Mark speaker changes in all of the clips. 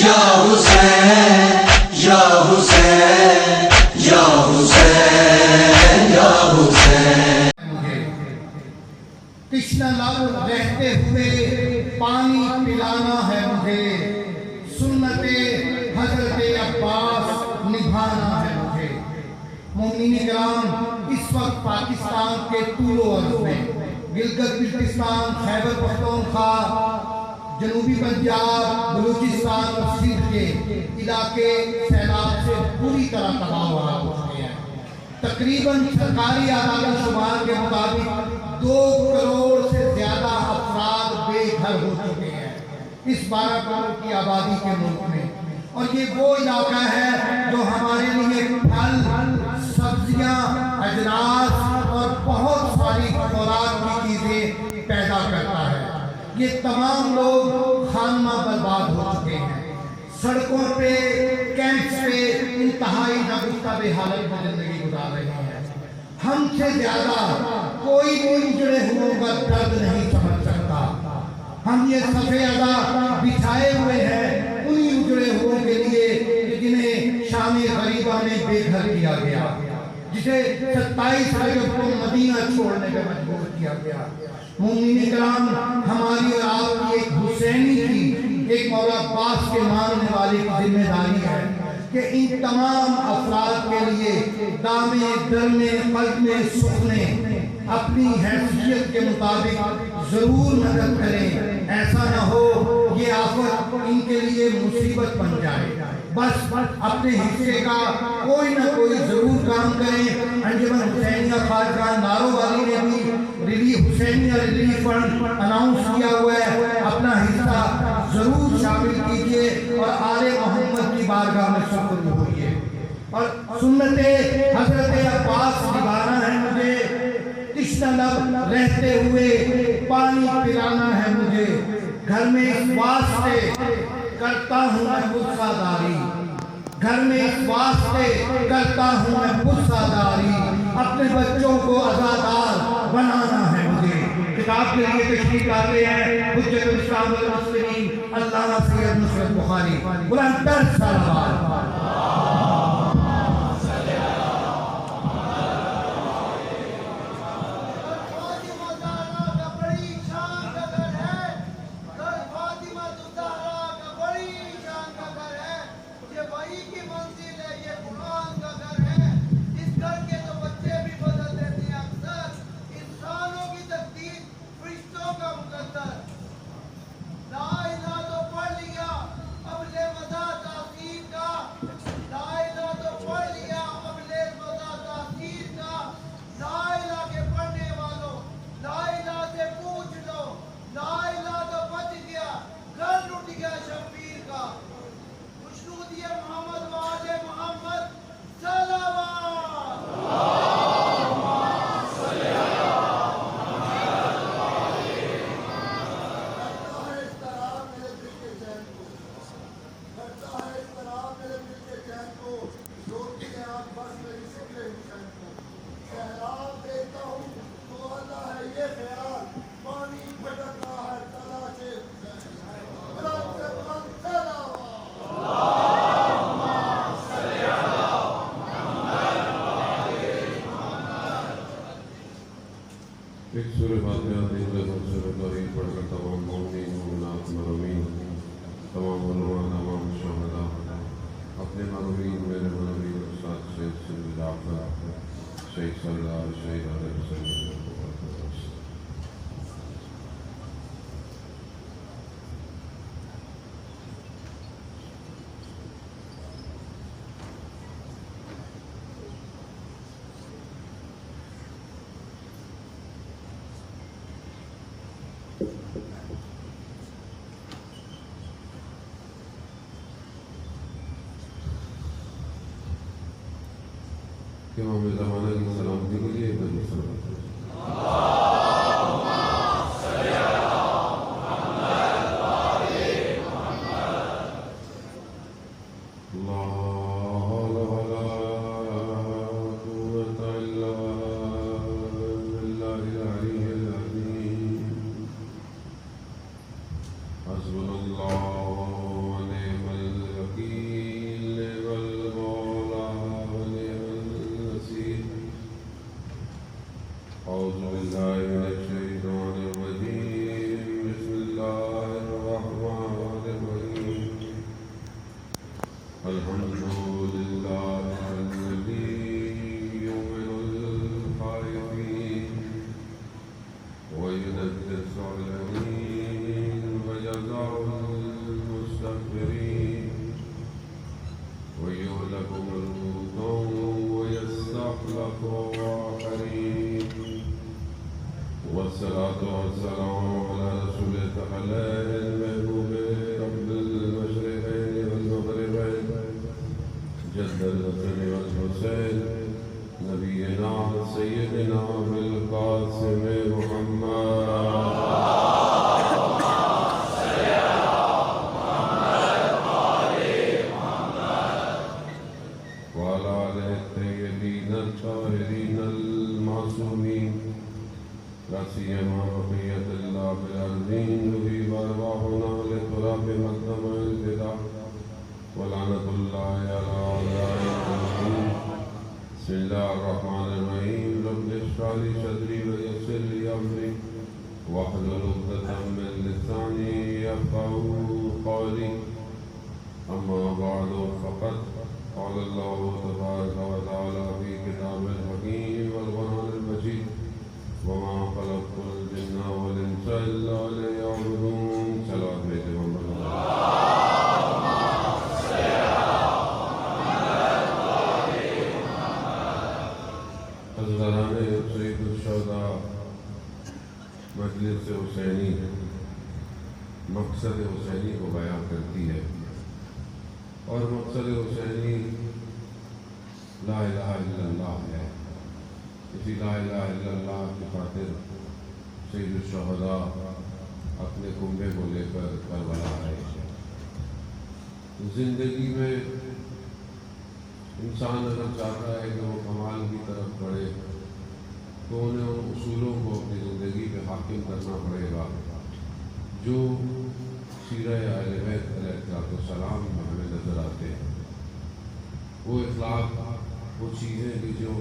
Speaker 1: یا حسین یا حسین یا حسین یا حسین.
Speaker 2: تشنہ لب رہتے ہوئے پانی پلانا ہے مجھے، سنت حضرت عباس نبھانا ہے مجھے. مومنین کرام، اس وقت پاکستان کے طول و عرض میں گلگت بلتستان، خیبر پختونخوا، جنوبی پنجاب، بلوچستان اور سندھ کے علاقے سیلاب سے پوری طرح تباہ ہو چکے ہیں. تقریباً سرکاری اعداد و شمار کے مطابق 2 کروڑ سے زیادہ افراد بے گھر ہو چکے ہیں اس 12 کروڑ کی آبادی کے ملک میں. اور یہ وہ علاقہ ہے جو ہمارے لیے پھل، سبزیاں، اجناس اور بہت ساری خوراک کی چیزیں پیدا کرتا ہے. یہ تمام لوگ خانمہ برباد ہو چکے ہیں. سڑکوں پہ، کیمپس پہ انتہائی ناگفتہ حالت میں زندگی گزار رہے ہیں. ہم سے زیادہ کوئی بھی اجڑے ہوئے کا درد نہیں سمجھ سکتا. ہم یہ صفحے ادا بچھائے ہوئے ہیں انہی اجڑے ہوئے کے لیے جنہیں شام غریبہ میں بے گھر کیا گیا، جسے 27 رجب کو مدینہ چھوڑنے پہ مجبور کیا گیا. مومنین کرام، ہماری اور آپ کی ایک حسینی کی، ایک مولا عباس کے ماننے والے کی ذمہ داری ہے کہ ان تمام افراد کے لیے دامے درمے قلبے سکھنے اپنی حیثیت کے مطابق ضرور مدد کریں. ایسا نہ ہو یہ آفت ان کے لیے مصیبت بن جائے. بس اپنے حصے کا کوئی نہ کوئی ضرور کام کریں. انجمن حسینیہ خواجگان نارو والی نے بھی حسینیہ ریلیف فنڈ اناؤنس کیا ہوا ہے. اپنا حصہ ضرور شامل کیجئے اور آل محمد کی بارگاہ میں شکر ہوئیے. اور سنت حضرت عباس نبھانا ہے مجھے، تشنہ لب رہتے ہوئے پانی پلانا ہے مجھے. گھر میں اس واسطے کرتا ہوں میں غصہ داری، گھر میں اس واسطے کرتا ہوں میں غصہ داری. اپنے بچوں کو عزادار بنانا ہے مجھے. کتاب کے لیے تشریح لاتے ہیں حجت الاسلام والمسلمین علامہ سید نصرت بخاری. بلند تر صلوات.
Speaker 3: ایک سورہ فاتحہ دیکھتے ہیں تاریخ پڑھ کر تمام مومنین مومنات مرمین، تمام علماء، تمام شہداء، اپنے مرمین میرے مرمین استاد سید سید جعفر شہید سردار شہید علیہ وسلم. کہ امام زمانہ کی سلامتی کے لیے بنی سلامت حسبنا اللہ ونعم الحمد لله الذي يؤمن الخائفين وينزل الصالحين ويجزع المستغفرين ويهلك ملوكا ويستخلف آخرين والصلاة والسلام على رسول الثقلين المحبوب رب المشرقين والمغربين جد الحسن والحسين نبينا سيدنا بالقاسم محمد وعلى آله الطيبين الطاهرين المعصومين لا سيما بقية الله بالأرضين نذيب أرواحنا لتراب مقدم الفداء ولعنة الله على أعدائهم. بسم الله الرحمن الرحيم. رب اشرح لي صدري ويسر لي أمري واحلل عقدة من لساني يفقهوا قولي. أما بعد فقد قال الله تبارك وتعالى في كتابه الحكيم والقرآن المجيد وما خلقت الجن والإنس إلا ليعبدون. صلوات محمد حضران سید الشہداء مجلس حسینی مقصد حسینی کو بیان کرتی ہے اور مقصد حسینی لا الہ الا اللہ ہے. اسی لا الہ الا اللہ کی خاطر سید الشہداء اپنے کنبے کو لے کر کربلا آئے. زندگی میں انسان اگر چاہتا ہے کہ وہ کمال کی طرف بڑھے تو انہیں ان اصولوں کو اپنی زندگی میں حاکم کرنا پڑے گا جو سیرہ اہل بیت علیہ السلام میں ہمیں نظر آتے ہیں. وہ اخلاق وہ چیزیں کہ جو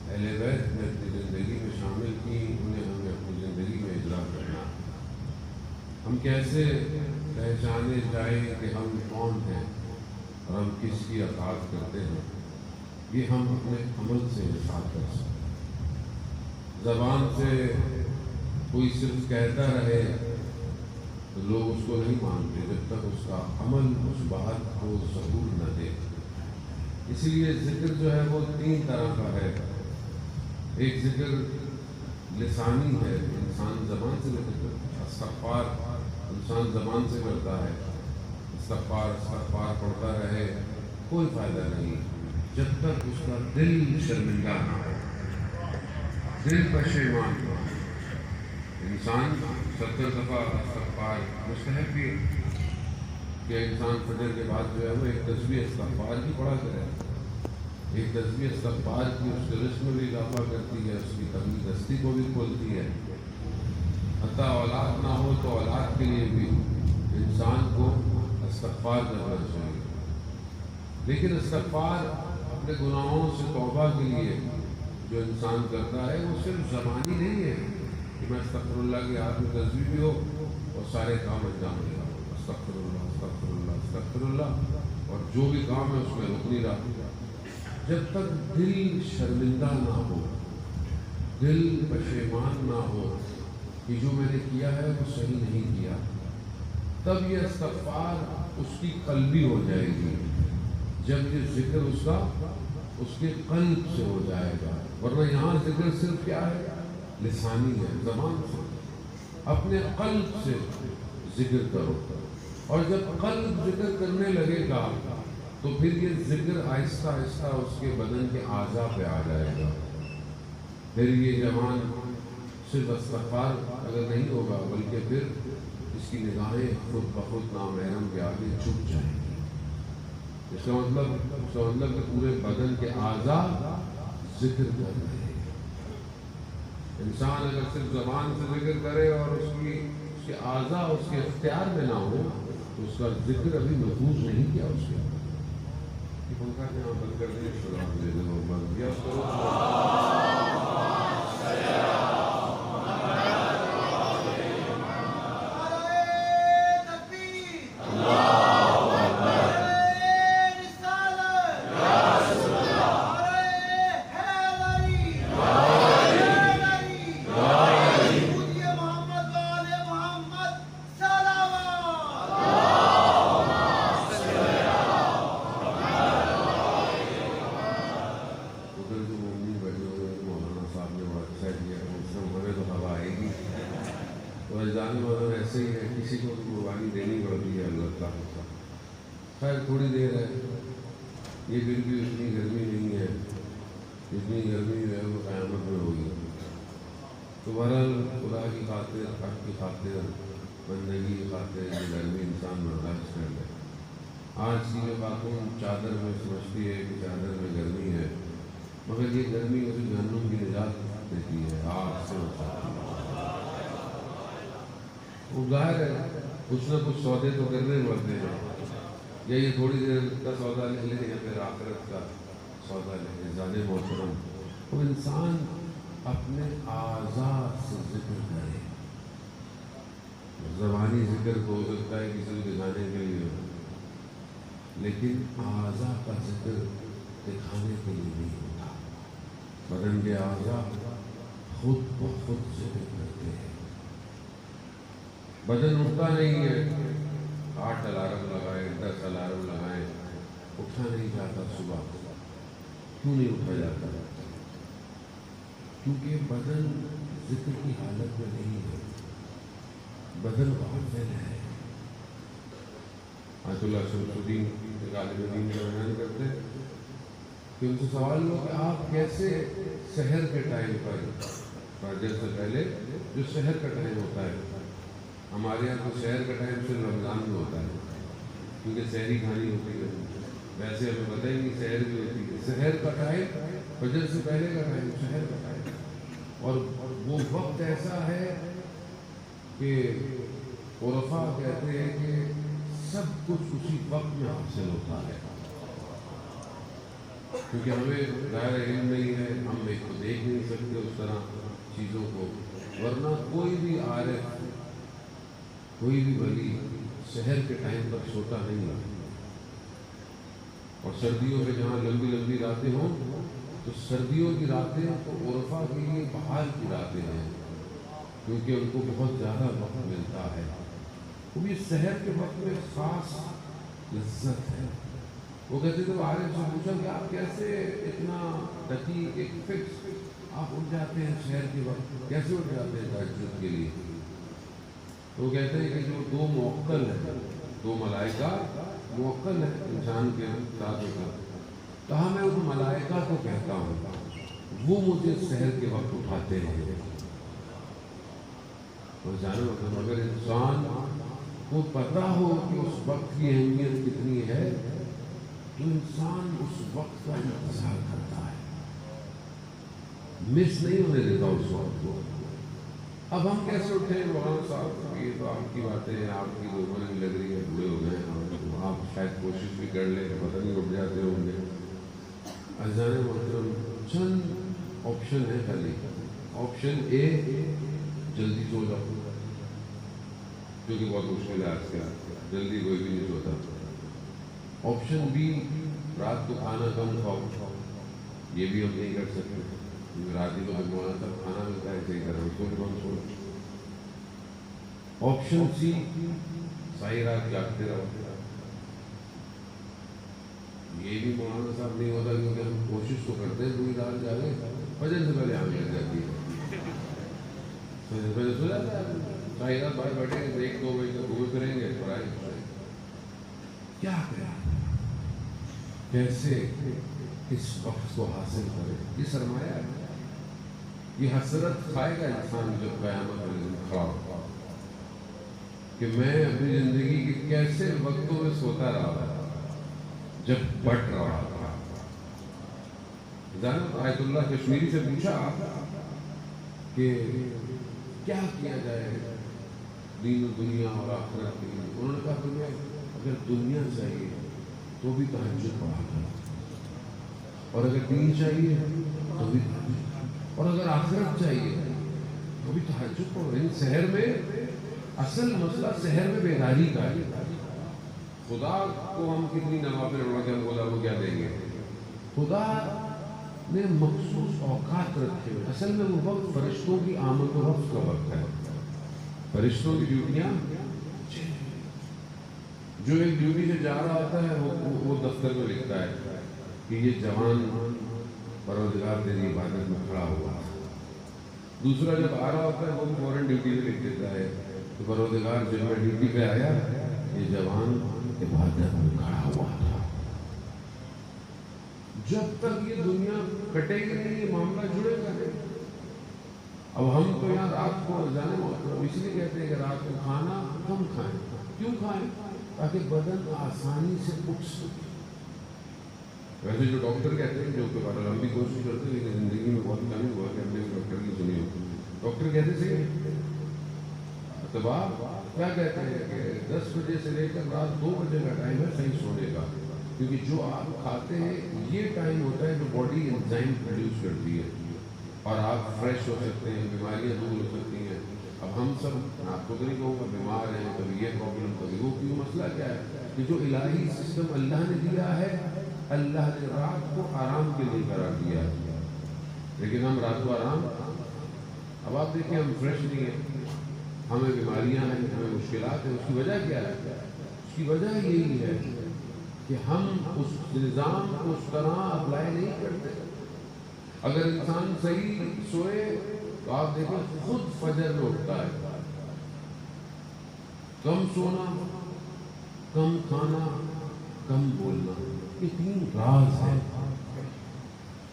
Speaker 3: اہل بیت نے اپنی زندگی میں شامل کی انہیں ہمیں اپنی زندگی میں اجرا کرنا. ہم کیسے پہچانے جائیں کہ ہم کون ہیں اور ہم کس کی اطاعت کرتے ہیں، یہ ہم اپنے عمل سے احساس کر سکتے ہیں. زبان سے کوئی صرف کہتا رہے تو لوگ اس کو نہیں مانتے جب تک اس کا عمل اس بات کو ظہور نہ دے. اس لیے ذکر جو ہے وہ 3 طرح کا ہے. ایک ذکر لسانی ہے، انسان زبان سے ذکر، استغفار انسان زبان سے کرتا ہے، استغفار پڑھتا رہے کوئی فائدہ نہیں جب تک اس کا دل شرمندہ نہ ہو، دل پشیمان ہو. انسان 70 دفعہ استغفار مستحب بھی کہ انسان فجر کے بعد جو ہے وہ ایک تسبیح استغفار کی پڑھا کرے. ایک تسبیح استغفار کی اس کے رزق میں بھی اضافہ کرتی ہے، اس کی تنگی دستی کو بھی کھولتی ہے. حتیٰ اولاد نہ ہو تو اولاد کے لیے بھی انسان کو استغفار کرنا چاہیے. لیکن استغفار اپنے گناہوں سے توبہ کے لیے جو انسان کرتا ہے وہ صرف زبانی نہیں ہے کہ میں استغفر اللہ کے ہاتھ میں تسبیح بھی ہو اور سارے کام انجام دے رہا ہوں، استغفر اللہ استغفر اللہ استغفر اللہ، اور جو بھی کام ہے اس میں رک نہیں رہا. جب تک دل شرمندہ نہ ہو، دل پشیمان نہ ہو کہ جو میں نے کیا ہے وہ صحیح نہیں کیا، تب یہ استغفار اس کی قلبی ہو جائے گی. جب یہ ذکر اس کے قلب سے ہو جائے گا. ورنہ یہاں ذکر صرف کیا ہے؟ لسانی ہے، زبان سے. اپنے قلب سے ذکر کرو، اور جب قلب ذکر کرنے لگے گا تو پھر یہ ذکر آہستہ آہستہ اس کے بدن کے اعضاء پہ آ جائے گا. پھر یہ جوان صرف استغفار اگر نہیں ہوگا بلکہ پھر اس کی نگاہیں خود بخود نامحرم کے آگے چھپ جائیں گی. اس کا مطلب کہ پورے بدن کے اعضاء ذکر کر رہے ہیں. انسان اگر صرف زبان سے ذکر کرے اور اس کے اعضاء اس کے اختیار میں نہ ہو تو اس کا ذکر ابھی محفوظ نہیں کیا. اس کے پنکھا یہاں بند کر دیں. سلام دے دیں بند کیا خیر تھوڑی دیر ہے، یہ پھر بھی اتنی گرمی نہیں ہے جتنی گرمی جو ہے وہ قیامت میں ہوگی۔ تو بہرحال خدا کی خاطر، حق کی خاطر، بندگی کی خاطر یہ گرمی انسان برداشت کر لے۔ آج کی جو خاتون چادر میں سمجھتی ہے کہ چادر میں گرمی ہے، مگر یہ گرمی اسے جہنم کی نجات دیتی ہے، آگ سے بچاتی ہے۔ وہ ظاہر ہے کچھ نہ کچھ سودے تو کرنے پڑتے ہیں، یا یہ تھوڑی دیر کا سودا لے لے یا پھر آخرت کا سودا لے لے۔ زیادہ محترم وہ انسان اپنے اعضاء سے ذکر کرے۔ زبانی ذکر ہو سکتا ہے کسی کو دکھانے کے لیے، لیکن اعضاء کا ذکر دکھانے کے لیے نہیں ہوتا۔ بدن کے اعضاء خود بخود ذکر کرتے ہیں۔ بدن اٹھتا نہیں ہے، 8 الارم لگائے، 10 الارم لگائیں، اٹھا نہیں جاتا صبح۔ کیوں نہیں اٹھا جاتا؟ کیونکہ بدن ذکر کی حالت میں نہیں ہے، بدن غافل ہے۔ آیت اللہ شمس الدین عالم دین کا بیان کرتے ہیں کہ ان سے سوال ہوا کہ آپ کیسے سحر کے ٹائم پر، فجر سے پہلے جو سحر کا ٹائم ہوتا ہے، ہمارے یہاں تو سحر کا ٹائم صرف رمضان میں ہوتا ہے کیونکہ سحری کھانی ہوتی ہے، ویسے ہمیں پتہ ہی نہیں سحر بھی ہوتی ہے۔ سحر کا ٹائم فجر سے پہلے کا ٹائم سحر کا ٹائم، اور وہ وقت ایسا ہے کہ عرفاء کہتے ہیں کہ سب کچھ اسی وقت میں حاصل ہوتا ہے، کیونکہ ہمیں ظاہر علم نہیں ہے، ہم ایک تو دیکھ نہیں سکتے اس طرح چیزوں کو، ورنہ کوئی بھی عارف، کوئی بھی ولی سحر کے ٹائم پر سوتا نہیں ہے۔ اور سردیوں میں جہاں لمبی لمبی راتیں ہوں تو سردیوں کی راتیں تو عرفاء کے لیے بہار کی راتیں ہیں، کیونکہ ان کو بہت زیادہ وقت ملتا ہے۔ وہ بھی سحر کے وقت میں خاص لذت ہے۔ وہ کہتے تھے، عارف سے پوچھا کہ آپ کیسے اتنا دقیق ایک فکس آپ اٹھ جاتے ہیں سحر کے وقت، کیسے اٹھ جاتے ہیں تہجد کے لیے؟ تو وہ کہتے ہیں کہ جو 2 موکل ہیں، 2 ملائکہ موکل ہے انسان کے ساتھ ہوتا، کہا میں ان ملائکہ کو کہتا ہوں وہ مجھے سحر کے وقت اٹھاتے ہیں۔ اور جانو اگر انسان کو پتہ ہو کہ اس وقت کی اہمیت کتنی ہے تو انسان اس وقت کا انتظار کرتا ہے، مس نہیں ہونے دیتا اس وقت کو۔ اب ہم کیسے اٹھیں مولانا صاحب؟ یہ تو آپ کی باتیں ہیں، آپ کی تو عمر بھی لگ رہی ہے، بوڑھے ہو گئے ہیں، آپ شاید کوشش بھی کر لیں، پتہ نہیں اٹھ جاتے ہوں گے۔ عزیزان محترم، چند آپشن ہے خالی۔ آپشن اے، جلدی سو جاؤ، جو کہ بہت مشکل ہے آج کل، جلدی کوئی بھی نہیں سوتا۔ آپشن بی، رات کو کھانا کم کھاؤ، یہ بھی ہم نہیں کر سکتے، رات ہی کو مولانا صاحب کھانا ملتا ہے صحیح طرح، اس کو بھی کم سو۔ آپشن سی، ساری رات جاگتے رہو، یہ بھی مولانا صاحب نہیں ہوتا کیونکہ ہم کوشش تو کرتے ہیں پوری رات جاگے، فجر سے پہلے آنکھ لگ جاتی ہے، فجر سے پہلے سو جاتا ہے، ساری رات باہر بیٹھیں گے، 1-2 بجے تک گھومے پھریں گے، پڑھائی کیا کریں، کیسے اس وقت کو حاصل کریں؟ یہ سرمایہ ہے، یہ حسرت کھائے گا انسان جب قیامت والے دن کھڑا ہوگا کہ میں اپنی زندگی کے کیسے وقتوں میں سوتا رہا جب بٹ رہا تھا۔ آیت اللہ کشمیری سے پوچھا کہ کیا کیا جائے دین و دنیا اور آخرت کے لیے؟ انہوں نے کہا تمہیں اگر دنیا چاہیے تو بھی تہجد پڑھا کرو، اور اگر دین چاہیے تو بھی تہجد، اور اگر آخرت چاہیے تو بھی تہجد پڑھو۔ سحر میں اصل مسئلہ سحر میں بیداری کا ہے۔ خدا کو ہم کتنی نوافل پڑھ کے ہم خدا کو کیا دیں گے؟ خدا نے مخصوص اوقات رکھے ہوئے، اصل میں وہ وقت فرشتوں کی آمد و رفت کا وقت ہے، فرشتوں کی ڈیوٹیاں، جو ایک ڈیوٹی سے جا رہا ہوتا ہے وہ دفتر میں لکھتا ہے کہ یہ جوان پروردگار تیری عبادت میں کھڑا ہوا، دوسرا جب آ رہا ہوتا ہے وہ فوراً ڈیوٹی میں لکھ دیتا ہے کہ پروردگار جب میں ڈیوٹی پہ آیا یہ جوان عبادت میں کھڑا ہوا۔ جب تک یہ دنیا کٹے گی نہیں یہ معاملہ جڑے گا نہیں۔ اب ہم تو یہاں رات کو جانے اس لیے کہتے ہیں کہ رات کو کھانا کم کھائیں۔ کیوں کھائیں؟ تاکہ بدن آسانی سے اٹھ سکے۔ ویسے جو ڈاکٹر کہتے ہیں، جو کہ لمبی کوشش کرتے ہیں لیکن زندگی میں بہت کم ہوا کہ ہم نے ڈاکٹر کی سنی ہوتی ہے۔ ڈاکٹر کہتے تھے طباب کیا کہتے ہیں کہ 10 بجے سے لے کر رات 2 بجے کا ٹائم ہے صحیح سونے کا، کیونکہ جو آپ کھاتے ہیں یہ ٹائم ہوتا ہے جو باڈی انزائم پروڈیوس کرتی ہے اور آپ فریش ہو سکتے ہیں، بیماریاں دور ہو سکتی ہیں۔ اب ہم سب، آپ کو تو نہیں کہوں گا، بیمار ہیں، کبھی یہ پرابلم کبھی وہ، کیوں؟ مسئلہ کیا ہے کہ جو الہی سسٹم اللہ نے دیا ہے، اللہ نے رات کو آرام کے لیے قرار دیا ہے، لیکن ہم رات کو آرام، اب آپ دیکھیں ہم فریش نہیں ہیں، ہمیں بیماریاں ہیں، ہمیں مشکلات ہیں۔ اس کی وجہ کیا ہے؟ اس کی وجہ یہی ہے کہ ہم اس نظام کو اس طرح اپلائی نہیں کرتے۔ اگر انسان صحیح سوئے تو آپ دیکھیں خود فجر میں اٹھتا ہے۔ کم سونا، کم کھانا، کم بولنا، یہ 3 راز ہیں۔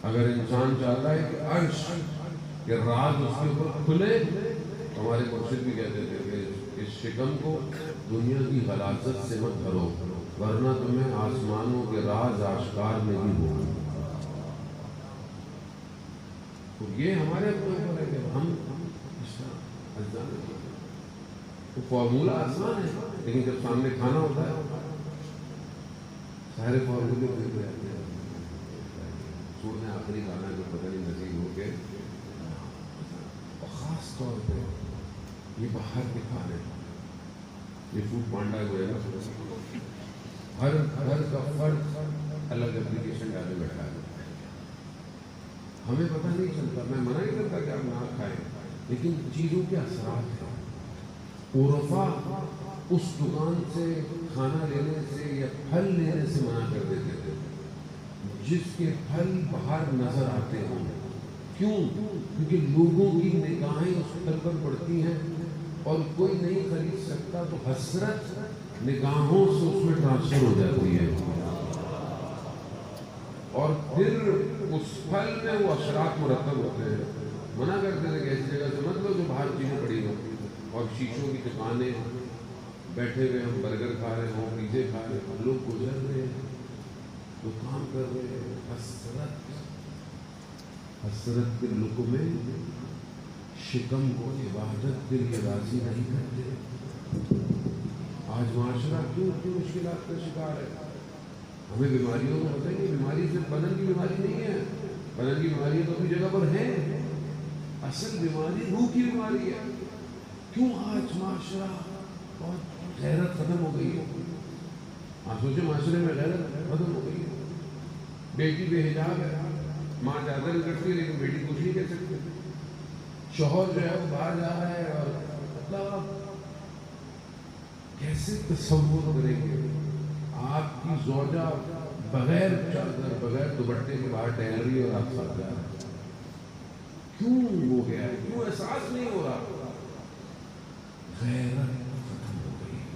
Speaker 3: اگر انسان چاہتا ہے کہ عرش کے راز اس کے اوپر کھلے، ہمارے مرشد بھی کہتے تھے کہ اس شکم کو دنیا کی غلاظت سے مت بھرو، ورنہ تمہیں آسمانوں کے راز آشکار نہیں ہوں۔ تو یہ ہمارے اوپر ہے کہ ہم اس طرح اجزانے ہیں۔ تو فارمولہ آسان ہے، لیکن جب سامنے کھانا ہوتا ہے سارے فارمولے دیکھ رہتے ہیں۔ چھوڑنے آخری کھانا جو پتہ نہیں نصیب ہو کے، اور خاص طور پہ یہ باہر کے کھانے، یہ فوڈ پانڈا جو ہے نا، ہر گھر کا فرد الگ اپلیکیشن ڈالے بیٹھا ہے۔ ہمیں پتہ نہیں چلتا، میں منع نہیں کرتا کہ آپ نہ کھائیں، لیکن چیزوں کے اثرات ہیں۔ عرفا اس دکان سے کھانا لینے سے یا پھل لینے سے منع کر دیتے تھے جس کے پھل باہر نظر آتے ہوں۔ کیوں؟ کیونکہ لوگوں کی نگاہیں اس پھل پر پڑتی ہیں اور کوئی نہیں خرید سکتا، تو حسرت نگاہوں سے اس میں ٹرانسفر ہو جاتی ہے، اور پھر اس پھل میں وہ اثرات مرتب ہوتے ہیں۔ منع کرتے تھے کہ ایسی جگہ سے مت لو جو باہر چیزیں پڑی ہوں، اور شیشوں کی دکانیں، بیٹھے ہوئے ہم برگر کھا رہے ہوں، پیزے کھا رہے ہیں، لوگ گزر رہے ہیں، تو کام کر رہے ہیں۔ حسرت کے لقمے شکم کو عبادت کے لیے راضی نہیں کرتے۔ آج معاشرہ کیوں مشکلات کا شکار ہے؟ ہمیں بیماریوں کو پتہ نہیں، بیماری صرف بدن کی بیماری نہیں ہے، بدن کی بیماری تو اپنی جگہ پر ہے، اصل بیماری روح کی بیماری ہے۔ کیوں آج معاشرہ بہت غیرت ختم ہو گئی ہے؟ آپ سوچیں معاشرے میں غیرت ختم ہو گئی ہے۔ بیٹی بے حجاب ہے، ماں چادر کرتی ہے لیکن بیٹی کچھ نہیں کہہ سکتی۔ شوہر جو ہے وہ باہر جا رہا ہے، اور مطلب کیسے تصور کریں گے آپ کی زوجہ بغیر چادر بغیر دوپٹے کے باہر ٹہل رہی ہے اور آپ ساتھ جا رہے ہیں؟ کیوں ہو گیا ہے؟ کیوں احساس نہیں ہو رہا؟ غیرت ختم ہو گئی ہے،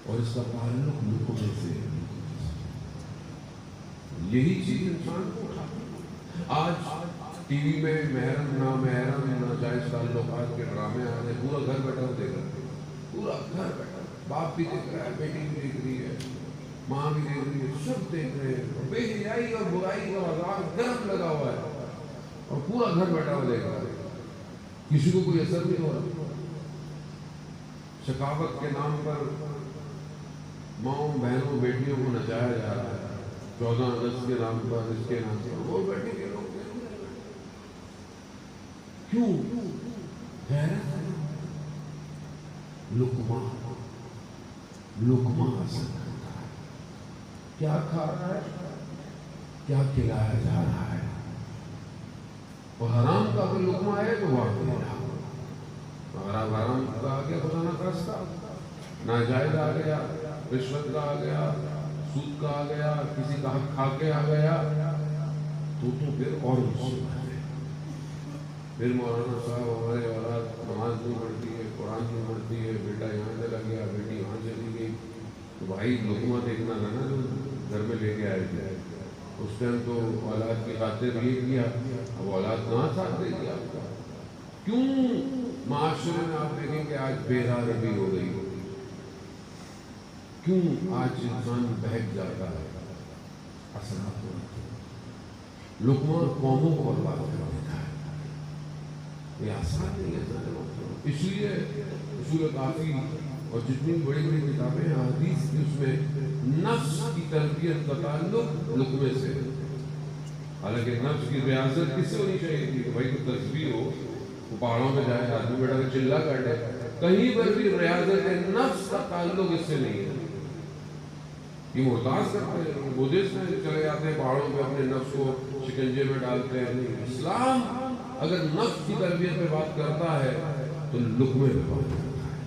Speaker 3: اور اس کا تعلق لقمے سے ہے۔ یہی چیز انسان کو اٹھاتا۔ آج ٹی وی میں محرم نامحرم ناجائز تعلقات کے ڈرامے آ رہے ہیں، پورا گھر بیٹھا ہو دیکھ رہا ہے، پورا گھر بیٹھا، باپ بھی دیکھ رہا ہے، بیٹی بھی دیکھ رہی ہے، ماں بھی دیکھ رہی ہے، سب دیکھ رہے ہیں۔ بے حیائی اور برائی کا عذاب گرم لگا ہوا ہے، اور پورا گھر بیٹھا ہوا دیکھ رہا ہے، کسی کو کوئی اثر نہیں ہو رہا۔ ثقافت کے نام پر ماؤں بہنوں بیٹیوں کو نچایا جا رہا ہے، 14 اگست کے نام پر، اس کے نام پر وہ بیٹے کے لوگ کیوں؟ غیرت ہے۔ لقمہ حاصل کرتا ہے، کیا کھا رہا ہے، کیا کھلایا جا رہا ہے، اور حرام کا کوئی لقمہ ہے تو وہ اگر آپ حرام کا آ گیا خدا نخواستہ، ناجائز آ گیا، رشوت کا آ گیا، سود کا آ گیا، کسی کا حق کھا کے آ گیا، تو پھر اور مصیبت ہے۔ پھر مولانا صاحب ہمارے اولاد نماز نہیں پڑھتی ہے، قرآن نہیں پڑھتی ہے، بیٹا یہاں چلا گیا، بیٹی یہاں چلی گئی، تو بھائی لقمہ دیکھنا تھا نا جو گھر میں لے کے آئے تھے، اس ٹائم تو اولاد کی خاطر یہ کیا، اب اولاد کہاں ساتھ دے گی آپ کا؟ کیوں معاشرے میں آپ دیکھیں کہ آج بے روی ہو گئی؟ کیوں آج انسان بہک جاتا ہے؟ اثرات ہوتے ہیں، لقمہ قوموں کو برباد کر دیتا ہے، یہ آسان نہیں ہے۔ اس لیے اصول کافی اور جتنی بڑی بڑی کتابیں ہیں حدیث کی، اس میں نفس کی تربیت کا تعلق لقمے سے۔ حالانکہ نفس کی ریاضت کس سے ہونی چاہیے تھی کہ بھائی کوئی تسبیح ہو، وہ پہاڑوں میں جائے، آدمی بیٹھا کے چلا کاٹے، کہیں پر بھی ریاضت نفس کا تعلق اس سے نہیں ہے۔ یہ محتاج کرتے ہیں، بدھسٹ میں چلے جاتے ہیں پہاڑوں پہ، اپنے نفس کو شکنجے میں ڈالتے ہیں۔ نہیں، اسلام اگر نفس کی تربیت پہ بات کرتا ہے تو لقمے پہ بات کرتا ہے،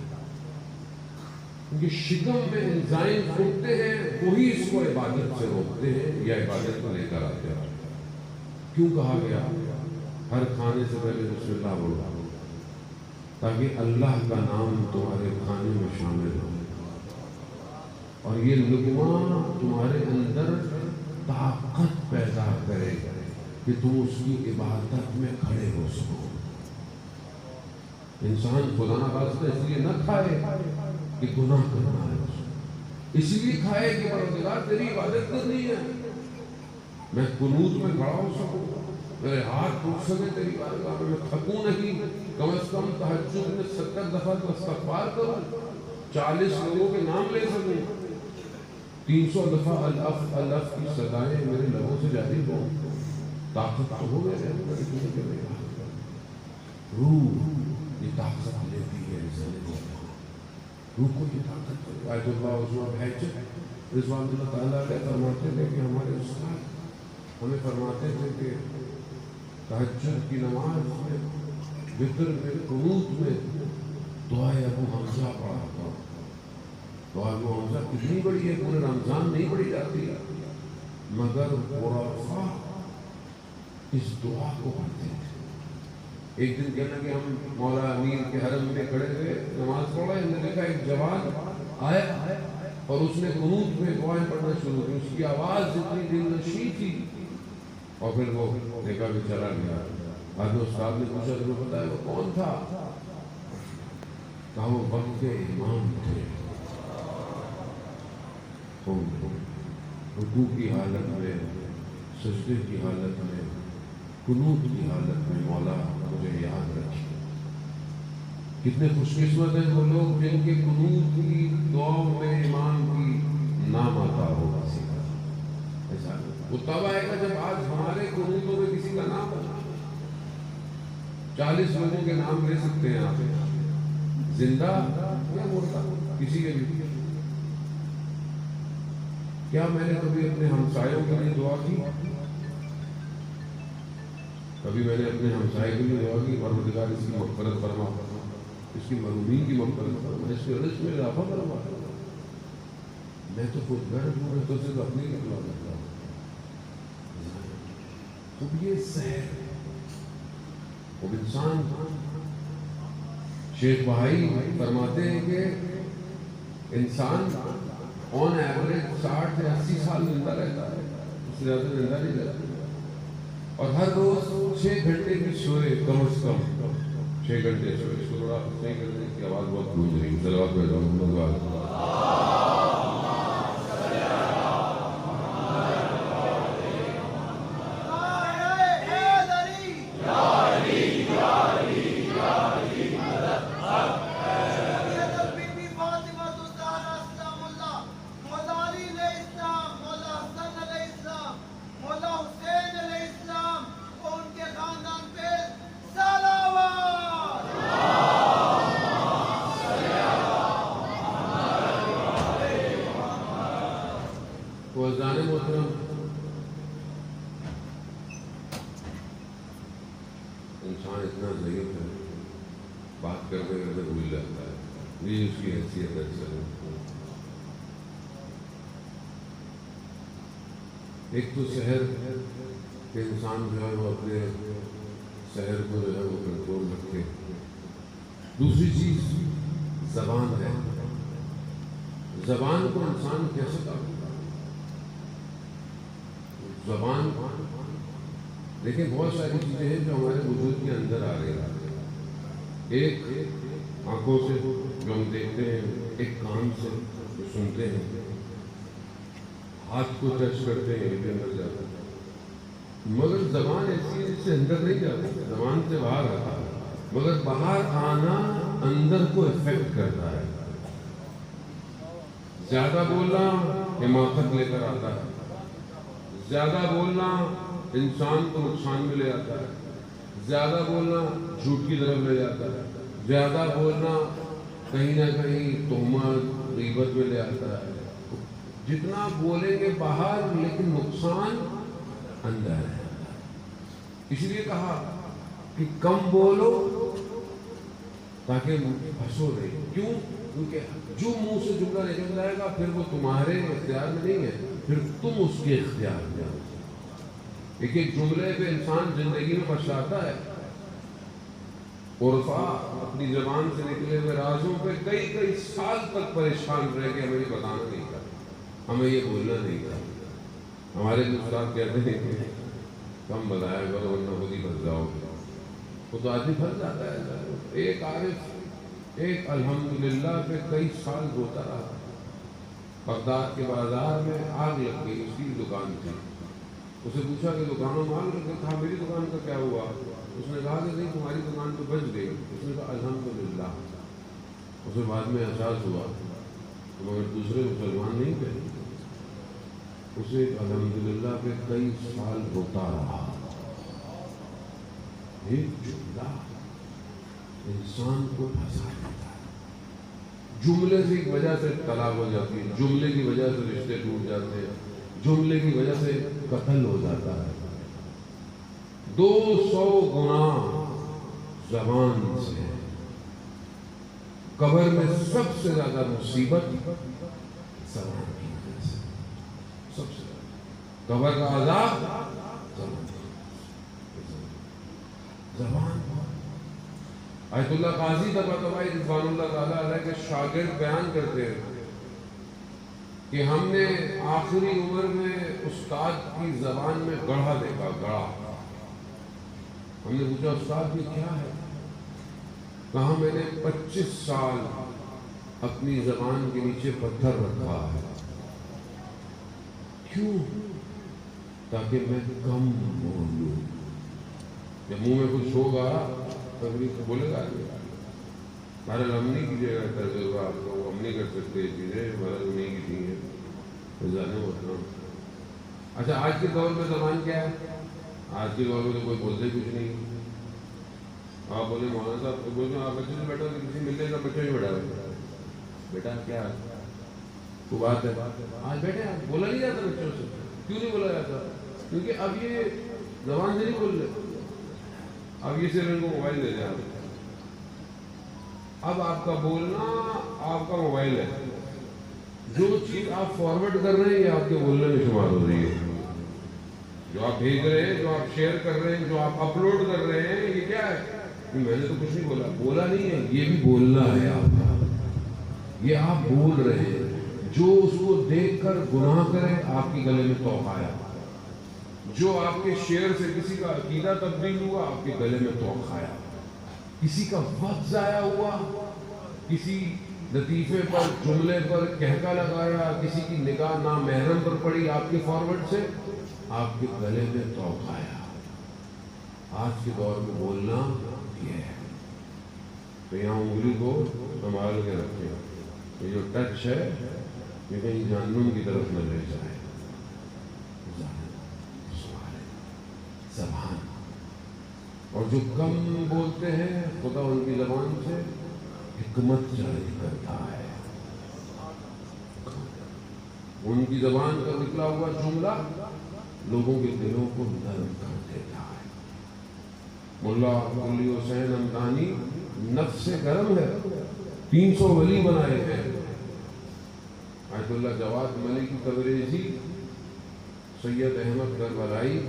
Speaker 3: کیونکہ شکم میں انزائم پھوٹتے ہیں، وہی اس کو عبادت سے روکتے ہیں یا عبادت کو لے کر آتے ہیں۔ کیوں کہا گیا ہر کھانے سے پہلے بسم اللہ بولو، تاکہ اللہ کا نام تمہارے کھانے میں شامل ہو، اور یہ لقمہ تمہارے اندر طاقت پیدا کرے کہ تم اس کی عبادت میں کھڑے ہو سکو۔ انسان خدا نہ خواستہ اس لیے نہ کھائے کہ گناہ کرنا ہے، اس لیے کھائے کہ پروردگار تیری عبادت کرنی ہے، میں قنوت میں کھڑا ہو سکوں، میرے ہاتھ ٹوٹ سکے تیری بارگاہ میں، میں تھکوں نہیں، کم از کم تہجد میں 70 دفعہ تو استغفار کروں، 40 لوگوں کے نام لے سکوں، 300 دفعہ الف الف کی صدائیں میرے لبوں سے جاری ہوں۔ طاقت تو ہو گئے، روح یہ طاقت لیتی ہے زندگی، روح کو یہ طاقت ہے۔ آیت اللہ عثمان بہجت رضوان اللہ تعالیٰ علیہ فرماتے تھے کہ ہمارے استاد ہمیں فرماتے تھے کہ تہجد کی نماز میں، وتر میں، قنوت میں دعائے ابو حمزہ پڑھا تھا۔ دعائے ابو حمزہ کتنی بڑی ہے، پورے رمضان نہیں پڑھی جاتی، مگر عرفاء اس دعا کو پڑھتے تھے۔ ایک دن کہنا کہ ہم مولا امیر کے حرم میں کھڑے ہوئے نماز پڑھ رہے ہیں، دیکھا ایک جوان آیا اور اس نے قنوت میں دعائیں پڑھنا شروع کی، اس کی آواز اتنی دل نشیں تھی، اور پھر وہ دیکھا کہ چلا گیا۔ بعد میں استاد نے پوچھا تمہیں پتا ہے وہ کون تھا؟ کہا وہ وقت کے امام تھے، رکوع کی حالت میں، سجدے کی حالت میں، قنوت کی حالت میں مولا مجھے یاد رکھی۔ کتنے خوش قسمت ہیں وہ لوگ جن کے قنوت کی دعاؤں میں امام کی نام آتا ہوگا۔ ایسا وہ تب آئے گا جب آج ہمارے قنوتوں میں کسی کا نام ہو۔ 40 لوگوں کے نام لے سکتے ہیں آپ، زندہ یا مردہ، کسی کے بھی۔ کیا میں نے کبھی اپنے ہمسایوں کے لیے دعا کی؟ کبھی میں نے اپنے ہمسائے کے لیے دعا کی پروردگار اس کی مغفرت فرما، اس کی مرحومین کی مغفرت فرما، اس کے رزق میں اضافہ فرما؟ میں تو خود غرض ہوں، میں تو صرف اپنی دعا کرتا ہوں۔ اب یہ سحر اب انسان، شیخ بہائی فرماتے ہیں کہ انسان آن ایوریج 60 سے 80 سال زندہ رہتا ہے، اس سے زیادہ زندہ نہیں رہتا، اور ہر روز 6 گھنٹے کی سوئے، کم از کم 6 گھنٹے سوئے۔ اس کو تھوڑا صحیح کرنے کی آواز بہت گونج رہی ہے، صلوات پڑھ رہا ہوں۔ انسان اتنا ضعیف ہے، بات کرتے کرتے بھول جاتا ہے، یہ اس کی حیثیت ہے۔ ایک تو سحر کہ انسان جو ہے وہ اپنے سحر کو جو ہے وہ کنٹرول رکھے، دوسری چیز زبان ہے، زبان کو انسان کیسے قابو کرے؟ زبان دیکھیں بہت ساری چیزیں ہیں جو ہمارے وجود کے اندر آ رہی ہیں. ایک آنکھوں سے جو ہم دیکھتے ہیں، ایک کان سے جو سنتے ہیں، ہاتھ کو ٹچ کرتے ہیں، یہ بھی اندر جاتا ہے. مگر زبان ایسی ہے جس سے اندر نہیں جاتا، زبان سے باہر آتا ہے، مگر باہر آنا اندر کو افیکٹ کرتا ہے. زیادہ بولنا حماقت لے کر آتا ہے، زیادہ بولنا انسان کو نقصان میں لے آتا ہے، زیادہ بولنا جھوٹ کی طرف لے جاتا ہے، زیادہ بولنا کہیں نہ کہیں تہمت غیبت میں لے آتا ہے. جتنا بولیں گے باہر لیکن نقصان اندر ہے. اس لیے کہا کہ کم بولو تاکہ ہنسو نہیں. کیوں؟ کیونکہ جو منہ سے جملہ نکل جائے گا پھر وہ تمہارے اختیار میں نہیں ہے، پھر تم اس کے اختیار میں ہو. ایک ایک جملے پہ انسان زندگی میں پچھتاتا ہے. عرفا اپنی زبان سے نکلے ہوئے رازوں پہ کئی کئی سال تک پریشان رہ کے ہمیں یہ بتانا نہیں تھا، ہمیں یہ بولنا نہیں تھا. ہمارے استاد کہتے ہیں کہ کم بتایا کرو ورنہ خود ہی پھنس جاؤ گے. وہ تو آدمی پھنس جاتا ہے. ایک عارف ایک الحمدللہ پہ کئی سال روتا رہا. بغداد کے بازار میں آگ لگ گئی، اس کی دکان تھی. اسے پوچھا کہ دکانوں میں آگ لگ گئی. کہا میری دکان کا کیا ہوا؟ اس نے کہا کہ نہیں تمہاری دکان تو بچ گئی. اس نے کہا الحمدللہ. اسے بعد میں احساس ہوا مگر دوسرے مسلمان نہیں تھے. اسے الحمدللہ پہ کئی سال روتا رہا. ایک جملہ انسان کو پھنسا دیتا ہے. جملے کی وجہ سے طلاق ہو جاتی ہے، جملے کی وجہ سے رشتے ٹوٹ جاتے ہیں، جملے کی وجہ سے قتل ہو جاتا ہے. 200 گناہ زبان سے. قبر میں سب سے زیادہ مصیبت زبان کی وجہ سے. سب سے زیادہ قبر کا عذاب زبان. آیت اللہ قاضی طباطبائی رضوان اللہ تعالیٰ علیہ کے شاگرد بیان کرتے ہیں کہ ہم نے آخری عمر میں استاد کی زبان میں گڑھا دیکھا. گڑھا. ہم نے پوچھا استاد یہ کیا ہے؟ کہا میں نے 25 سال اپنی زبان کے نیچے پتھر رکھا ہے. کیوں؟ تاکہ میں کم بولوں. جب منہ میں کچھ ہوگا تبھی تو بولے گا. ہمارا ہم نہیں کیجیے گا تجربہ، آپ کو ہم نہیں کر سکتے یہ چیزیں، ہمارا نہیں کی تھی ہے جانے ہوتا. اچھا آج کے دور میں زبان کیا ہے؟ آج کے دور میں تو کوئی بولتے کچھ نہیں. آپ بولے مولانا صاحب تو بولتے آپ بچے سے بیٹھا کسی ملنے کا بچہ ہی بیٹھا ہے. بیٹا کیا تو بات ہے آج بیٹھے بولا نہیں جاتا بچوں سے. کیوں نہیں بولا جاتا؟ کیونکہ اب یہ زبان سے نہیں بول رہے. اب یہ صرف ان کو موبائل دے دیں. اب آپ کا بولنا آپ کا موبائل ہے. جو چیز آپ فارورڈ کر رہے ہیں یہ آپ کے بولنے میں شمار ہو رہی ہے. جو آپ بھیج رہے ہیں، جو آپ شیئر کر رہے ہیں، جو آپ اپلوڈ کر رہے ہیں، یہ کیا ہے؟ میں نے تو کچھ نہیں بولا. بولا نہیں ہے، یہ بھی بولنا ہے آپ کا. یہ آپ بول رہے ہیں. جو اس کو دیکھ کر گناہ کرے آپ کے گلے میں توق آیا. جو آپ کے شعر سے کسی کا عقیدہ تبدیل ہوا آپ کے گلے میں توق آیا. کسی کا وقت ضائع ہوا، کسی لطیفے پر جملے پر کہکا لگایا، کسی کی نگاہ نامحرم پر پڑی آپ کے فارورڈ سے آپ کے گلے میں توق آیا. آج کے دور میں بولنا یہ ہے. تو یہاں انگلی کو سنبھال کے رکھیں. یہ جو ٹچ ہے یہ کہیں جہنم کی طرف نہ لے جائے. زبان. اور جو کم بولتے ہیں خدا ان کی زبان سے حکمت جاری کرتا ہے. ان کی زبان کا نکلا ہوا جملہ لوگوں کے دلوں کو نرم کر دیتا ہے. ملا علی حسین ہمدانی نفس سے گرم ہے. 300 ولی بنائے ہیں. آیت اللہ جواد ملک تبریزی، سید احمد کربلائی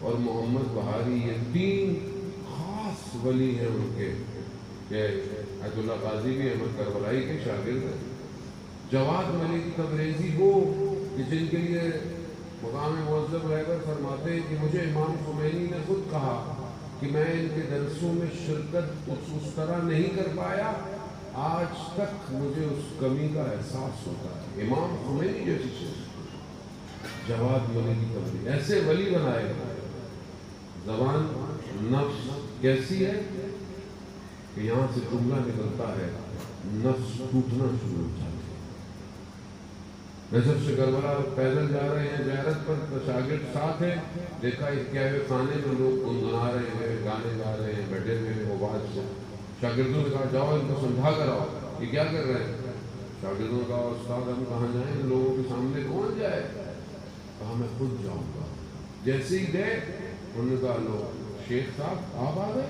Speaker 3: اور محمد بہاری، یہ 3 خاص ولی ہیں ان کے. آیت اللہ قاضی بھی احمد کربلائی کے شاگرد ہیں. جواد ملک تبریزی وہ کہ جن کے لیے مقام معظم رہ کر فرماتے ہیں کہ مجھے امام خمینی نے خود کہا کہ میں ان کے درسوں میں شرکت اس طرح نہیں کر پایا، آج تک مجھے اس کمی کا احساس ہوتا ہے۔ امام خمینی جیسی چیز، جواد ولی کی تبلیغ، ایسے ولی بنائے گا۔ زبان نفس کیسی ہے کہ یہاں سے جملہ نکلتا ہے، نفس ٹوٹنا شروع ہو جاتا ہے۔ نجف سے کربلا پیدل جا رہے ہیں، زیارت پر شاگرد ساتھ ہیں، دیکھا کیا ہے خانے میں لوگ گنگنا رہے ہیں، گانے گا رہے ہیں، بیٹھے ہوئے ہیں آواز سے۔ شاگردوں نے کہا جاؤ ان کو سمجھا کر آؤ، یہ کیا کر رہے ہیں؟ شاگردوں نے کہا استاد ہم کہاں جائیں، ان لوگوں کے سامنے کون جائے؟ کہا میں خود جاؤں گا۔ جیسے ہی گئے انہوں نے کہا لو شیخ صاحب آپ آ گئے؟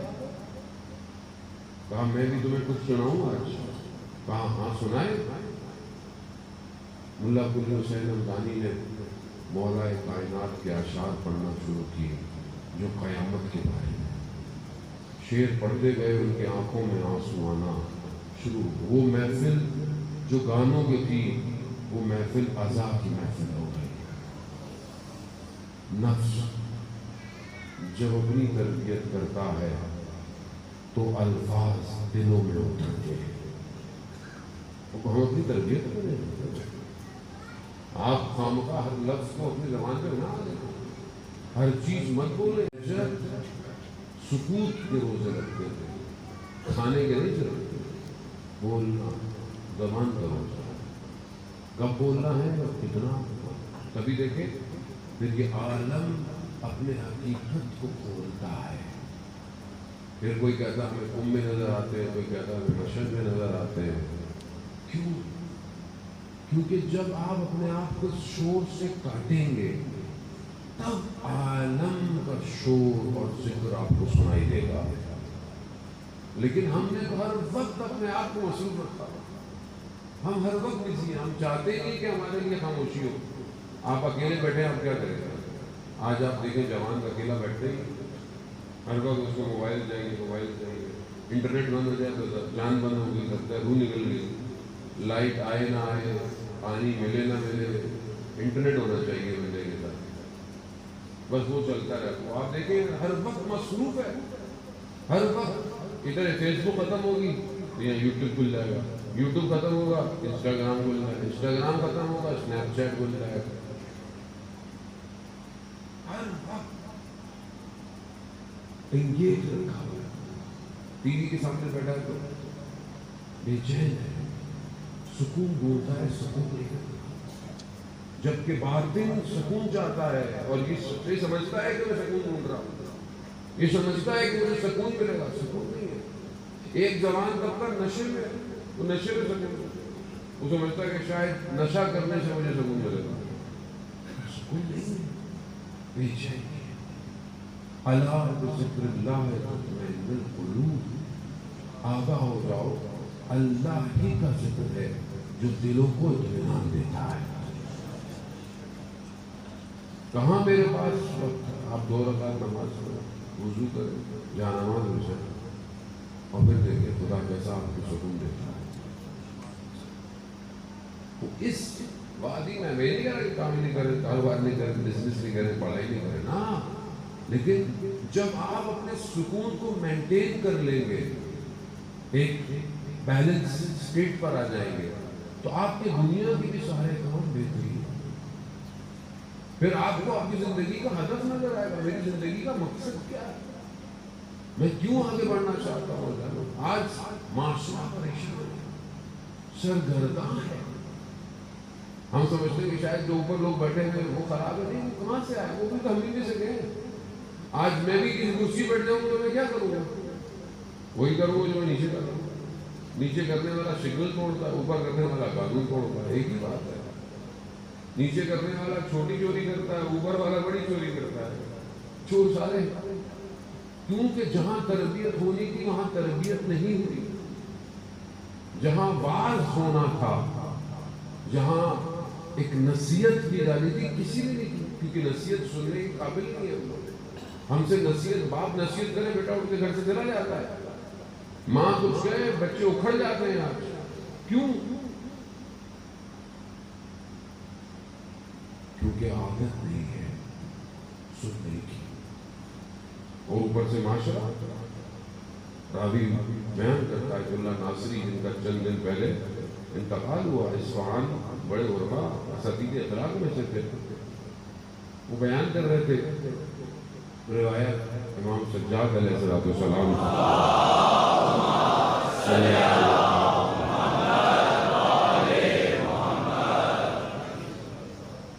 Speaker 3: کہا میں بھی تمہیں کچھ سناؤں آج؟ کہا ہاں سنائے۔ ملا قلی حسین حمدانی نے مولا کائنات کے اشعار پڑھنا شروع کیے جو قیامت کے بارے میں، شعر پڑھتے گئے، ان کی آنکھوں میں آنسو آنا شروع۔ وہ محفل جو گانوں کی تھی وہ محفل عذاب کی محفل ہو گئی۔ نفس جب اپنی تربیت کرتا ہے تو الفاظ دلوں میں اترتے ہیں۔ ہم اپنی تربیت کریں، آپ خامخواہ ہر لفظ کو اپنی زبان پہ نہ لیں، ہر چیز مت بولیں۔ سکوت کے روزے رکھتے تھے، کھانے کے نہیں چلتے، بولنا زبان کا روزہ، کب بولنا ہے اور کتنا۔ کبھی دیکھیں پھر یہ عالم اپنے حقیقت کو کھولتا ہے، پھر کوئی کہتا ہے ہمیں قم میں نظر آتے ہیں، کوئی کہتا ہے ہمیں مشہد میں نظر آتے ہیں۔ کیوں؟ کیونکہ جب آپ اپنے آپ کو شور سے کاٹیں گے تب عالم کا شور اور ذکر آپ کو سنائی دے گا۔ لیکن ہم نے تو ہر وقت اپنے آپ کو مصروف رکھا، ہم ہر وقت بزی ہیں، ہم چاہتے ہی نہیں کہ ہمارے لیے خاموشی ہو۔ آپ اکیلے بیٹھے آپ کیا کریں گے؟ آج آپ دیکھیں جوان اکیلا بیٹھتے ہی ہر وقت اس کو موبائل چاہیے، موبائل چاہیے، انٹرنیٹ بند ہو جائے تو جان بند ہو گئی، لگتا ہے روح نکل گئی، لائٹ آئے نہ آئے، پانی ملے نہ ملے، انٹرنیٹ ہونا چاہیے بندے کے ساتھ، بس وہ چلتا رہتا۔ آپ دیکھیں ہر وقت مصروف ہے، ہر وقت۔ ادھر فیس بک ختم ہوگی تو یہاں یوٹیوب کھل جائے گا، یوٹیوب ختم ہوگا انسٹاگرام کھل جائے گا، انسٹاگرام ختم ہوگا اسنیپ چیٹ کھل جائے گا۔ ہر وقت انگیج رکھا ہوا ہے، ٹی وی کے سامنے بیٹھا ہے تو بے چین ہے، سکون ڈھونڈتا ہے، سکون نہیں کرتا۔ جبکہ باطن سکون چاہتا ہے اور یہ سمجھتا ہے کہ میں سکون ڈھونڈ رہا ہوں، یہ سمجھتا ہے کہ مجھے سکون ملے گا، سکون نہیں ہے۔ ایک جوان طبقہ نشے میں، وہ نشے میں سکون، وہ سمجھتا ہے کہ شاید نشہ کرنے سے مجھے سکون ملے گا، سکون نہیں ہے، بے چینی ہے۔ الا بذکر اللہ تطمئن القلوب، آگاہ ہو جاؤ، اللہ ہی کا ذکر ہے جو دلوں کو اطمینان دیتا ہے۔ کہاں میرے پاس وقت ہے؟ آپ 2 رکعت نماز پڑھیں، وضو کریں، جہاں نماز ہو جائے، اور پھر دیکھیں خدا کیسا آپ کو سکون دیتا ہے۔ تو اس وادی میں نہیں کہہ رہا کہ کام نہیں کریں، کاروبار نہیں کریں، بزنس نہیں کریں، پڑھائی نہیں کریں، نا، لیکن جب آپ اپنے سکون کو مینٹین کر لیں گے، ایک بیلنس اسٹیٹ پر آ جائیں گے، تو آپ کی دنیا کی بھی سارے کام بہترین، پھر آپ کو اپنی زندگی کا ہدف نظر آئے گا، میری زندگی کا مقصد کیا ہے، میں کیوں آگے بڑھنا چاہتا ہوں۔ آج معاشرہ پریشان ہے، سرگرداں ہے، ہم سمجھتے ہیں کہ شاید جو اوپر لوگ بیٹھے ہوئے وہ خراب ہے، نہیں، کہاں سے آئے، وہ بھی تو ہم ہی میں سے گئے۔ آج میں بھی کسی کرسی بیٹھ جاؤں تو میں کیا کروں گا؟ وہی کروں گا جو میں نیچے کر رہا ہوں۔ نیچے کرنے والا سگنل توڑتا ہے، اوپر کرنے والا قانون توڑتا ہے، ایک ہی بات ہے۔ نیچے کرنے والا چھوٹی چوری کرتا ہے، اوپر والا بڑی چوری کرتا ہے، چور سارے۔ کیونکہ جہاں تربیت ہونی تھی وہاں تربیت نہیں ہوئی، جہاں واعظ ہونا تھا، جہاں ایک نصیحت کی جانی تھی، کسی نے نہیں کی، کیونکہ نصیحت سننے کے قابل نہیں ہے ہم لوگ۔ ہم سے نصیحت، باپ نصیحت کرے بیٹا اٹھ کے گھر سے چلا جاتا ہے، ماں کچھ کہے بچے اکھڑ جاتے ہیں۔ آج کیوں؟ کیونکہ عادت نہیں ہے سننے کی، اور اوپر سے معاشرہ۔ راوی بیان کرتا ہے کہ اللہ ناصری جن کا چند دن پہلے انتقال ہوا، اصفہان بڑے علماء اساتید اخلاق میں سے تھے، وہ بیان کر رہے تھے روایت امام سجاد علیہ السلام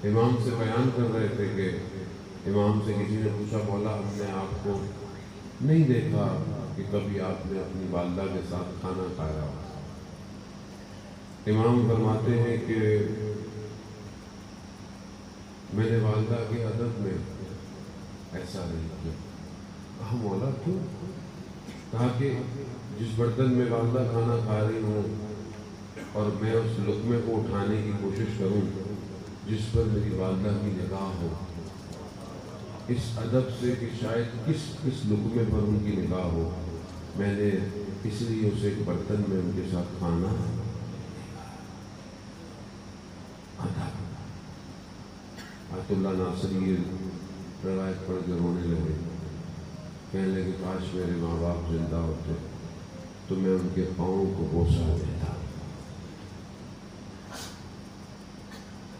Speaker 3: امام سے بیان کر رہے تھے کہ امام سے کسی نے پوچھا مولا ہم نے آپ کو نہیں دیکھا کہ کبھی آپ نے اپنی والدہ کے ساتھ کھانا کھایا۔ امام فرماتے ہیں کہ میں نے والدہ کے ادب میں ایسا نہیں کیا۔ کہا مولا کیوں؟ کہا کہ جس برتن میں والدہ کھانا کھا رہی ہوں اور میں اس لقمے کو اٹھانے کی کوشش کروں جس پر میری والدہ کی نگاہ ہو، اس ادب سے کہ شاید کس لقمے پر ان کی نگاہ ہو، میں نے اس لیے اسے ایک برتن میں ان کے ساتھ کھانا ادب۔ آیت اللہ ناصری روایت پڑھ کے رونے لگے، کہنے لگے کاش میرے ماں باپ زندہ ہوتے تو میں ان کے پاؤں کو بوسہ دیتا۔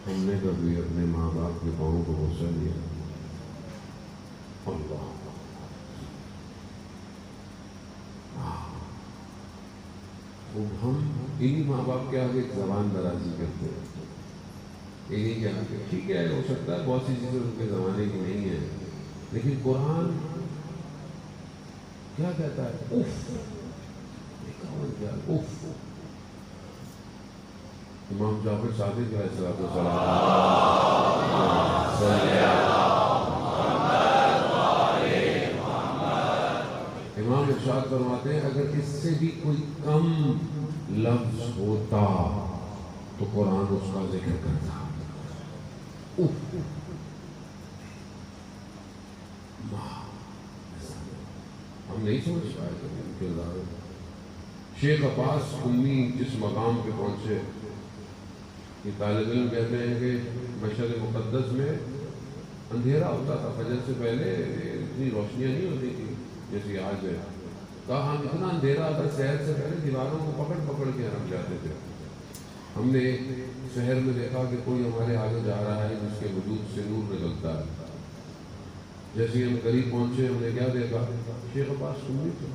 Speaker 3: ہم نے کبھی اپنے ماں باپ کے پاؤں کو بوسہ دیا؟ اللہ ہم انہی ماں باپ کے آگے زبان درازی کرتے ہیں، انہی کے آگے۔ ٹھیک ہے، ہو سکتا ہے بہت سی چیزیں ان کے زمانے کی نہیں ہیں، لیکن قرآن کیا کہتا ہے؟ If, if. امام جعفر صادق علیہ السلام امام ارشاد فرماتے ہیں اگر اس سے بھی کوئی کم لفظ ہوتا تو قرآن اس کا ذکر کرتا۔ ہم نہیں سمجھ پائے ان کے ادارے۔ شیخ عباس امی جس مقام پہ پہنچے، یہ طالب علم کہتے ہیں کہ مشہد مقدس میں اندھیرا ہوتا تھا، فجر سے پہلے اتنی روشنیاں نہیں ہوتی تھی جیسی آج ہے۔ کہا ہم اتنا اندھیرا تھا شہر سے پہلے دیواروں کو پکڑ پکڑ کے ہم جاتے تھے۔ ہم نے شہر میں دیکھا کہ کوئی ہمارے آگے جا رہا ہے جس کے وجود سے نور نکلتا ہے، جیسے ہی ہم قریب پہنچے ہم نے کیا دیکھا؟ شیخ عباس سنی تھے۔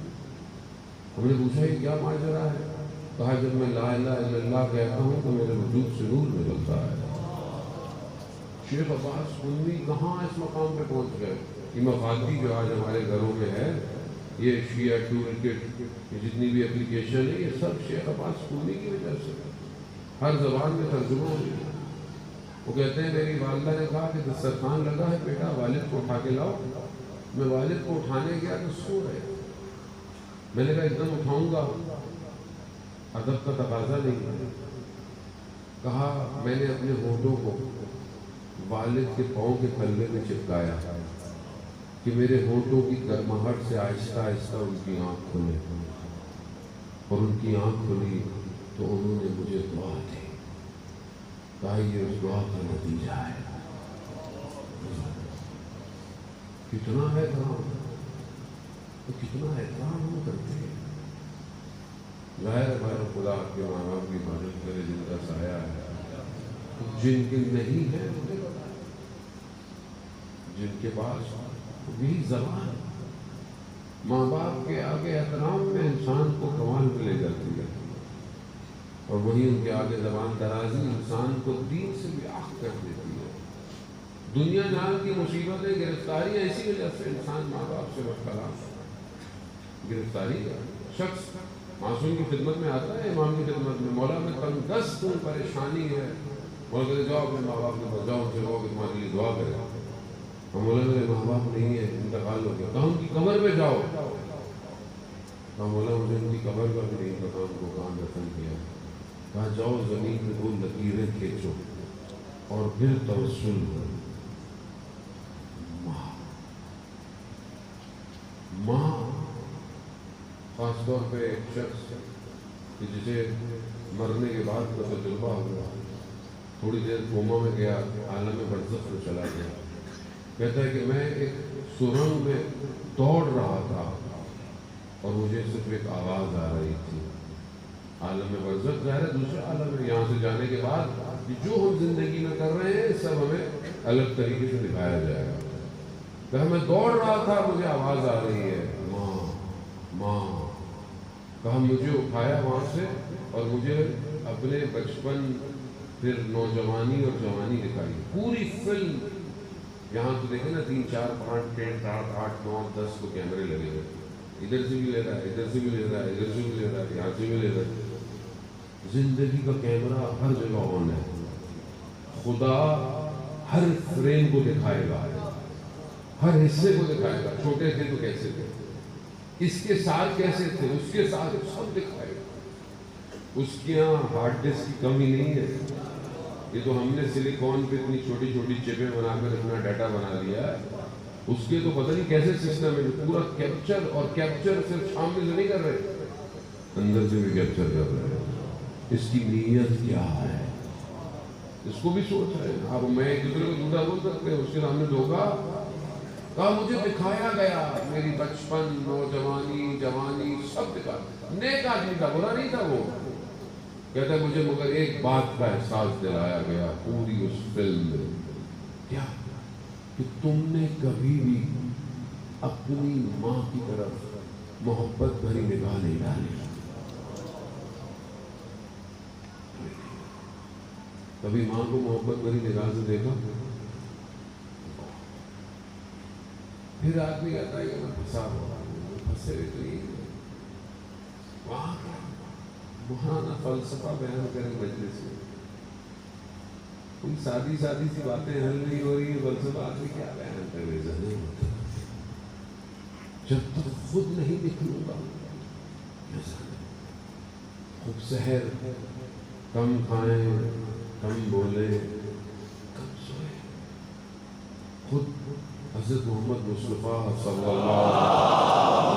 Speaker 3: ہم نے پوچھا یہ کیا ماجرا ہے؟ کہا جب میں لا الہ الا اللہ کہتا ہوں تو میرے وجود سے نور نکلتا ہے۔ شیخ عباس سنی کہاں اس مقام پہ پہنچ گئے؟ یہ مفادی جو آج ہمارے گھروں میں ہے، یہ شیعہ ٹول کٹ، یہ جتنی بھی اپلیکیشن ہے، یہ سب شیخ عباس سنی کی وجہ سے ہر زبان میں ترجمہ ہوئی۔ وہ کہتے ہیں میری والدہ نے کہا کہ دسترخوان لگا ہے بیٹا والد کو اٹھا کے لاؤ۔ میں والد کو اٹھانے گیا تو سو رہے، میں نے کہا ایک دم اٹھاؤں گا، ادب کا تقاضا نہیں۔ کہا میں نے اپنے ہونٹوں کو والد کے پاؤں کے تلوے میں چپکایا کہ میرے ہونٹوں کی گرماہٹ سے آہستہ آہستہ ان کی آنکھ کھلے، اور ان کی آنکھ کھلی تو انہوں نے مجھے دعا دی۔ کہا یہ اس دعا کا نتیجہ ہے۔ کتنا احترام، کتنا احترام ہم کرتے ہیں۔ ظاہر ہے بھائی خدا آپ کے ماں باپ کی مدد کرے جن کا سایہ ہے، جن کے نہیں ہے جن کے پاس یہی زبان، ماں باپ کے آگے احترام میں انسان کو کمال ملے جاتی ہے، اور وہی ان کے آگے زبان درازی انسان کو دین سے بھی آخ کر دیتی ہے۔ دنیا جہاں کی مصیبتیں گرفتاریاں اسی وجہ سے انسان ماں باپ سے برخلاف گرفتاری ہے۔ شخص معصوم کی خدمت میں آتا ہے، امام کی خدمت میں، مولا میں تنگ دست ہوں، پریشانی ہے، مولا کہتے جاؤ اپنے ماں باپ کے پاس جاؤ، ان سے کہو کہ تمہارے لیے دعا کرے۔ اور مولا میرے ماں باپ نہیں ہے، انتقال ہو گیا۔ کہا ان کی قبر پہ جاؤ۔ کہا مولا مجھے ان کی قبر کا بھی نہیں پتا ان کو کہاں دفن کیا۔ کہا جاؤ زمین میں وہ لکیریں کھینچو اور پھر توسل کرو۔ ماں خاص طور پہ ایک شخص کہ جسے مرنے کے بعد کا تجربہ ہوا، تھوڑی دیر کوما میں گیا، عالم برزخ کہتا ہے کہ میں ایک سرنگ میں دوڑ رہا تھا اور مجھے صرف ایک آواز آ رہی تھی، عالم برزخ ظاہر ہے دوسرے عالم میں، یہاں سے جانے کے بعد جو ہم زندگی میں کر رہے ہیں سب ہمیں الگ طریقے سے دکھایا جائے گا۔ کہ میں دوڑ رہا تھا، مجھے آواز آ رہی ہے ماں ماں، کہا مجھے اٹھایا وہاں سے اور مجھے اپنے بچپن پھر نوجوانی اور جوانی دکھائی، پوری فلم۔ یہاں تو دیکھیں نا 3 4 5 6 7 8 9 10 کو کیمرے لگے ہوئے، ادھر سے بھی لے رہا ہے، ادھر سے بھی لے رہا ہے، ادھر سے بھی لے رہا ہے، یہاں سے بھی لے رہا ہے۔ زندگی کا کیمرہ ہر جگہ آن ہے، خدا ہر فریم کو دکھائے گا، ہر حصے کو دکھائے گا، چھوٹے تھے تو کیسے تھے، اس کے ساتھ کیسے تھے، اس کے ساتھ سب دکھائے گا۔ اس کے یہاں ہارڈ ڈسک کی کمی نہیں ہے، یہ تو ہم نے سلیکون پہ اتنی چھوٹی چھوٹی چپیں بنا کر اپنا ڈیٹا بنا لیا ہے، اس کے تو پتہ نہیں کیسے سسٹم ہے، پورا کیپچر، اور کیپچر صرف سامنے سے نہیں کر رہے، اندر سے بھی کیپچر کر رہے ہیں۔ اس کی نیت کیا ہے اس کو بھی سوچ رہے ہیں۔ اب میں ایک دوسرے کو جھوٹا بول سکتے ہیں، اس کے سامنے دھوکا، کہا مجھے دکھایا گیا، میری بچپن نوجوانی جوانی سب دکھا، نیک آدمی تھا، برا نہیں تھا وہ، کہتا ہے مجھے مگر ایک بات کا احساس دلایا گیا پوری اس فلم میں، کیا کہ تم نے کبھی بھی اپنی ماں کی طرف محبت بھری نگاہ نہیں ڈالی، کبھی ماں کو محبت بھری نگاہ سے دیکھا؟ پھر آدمی کہتا ہے کہ میں پھنسا ہوا ہوں، پھنسے ہوئے تو نہیں، وہاں کا مولانا فلسفہ بیان کریں مجلس میں، کوئی سادی سادی سی باتیں حل نہیں ہو رہی ہے، فلسفہ آدمی کیا بیان کرے، نہیں ہوتا جب تک خود نہیں نکلوں گا۔ خوب سحر، کم کھائیں، کم بولے، کم سوئے، خود حضرت محمد مصطفیٰ صلی اللہ علیہ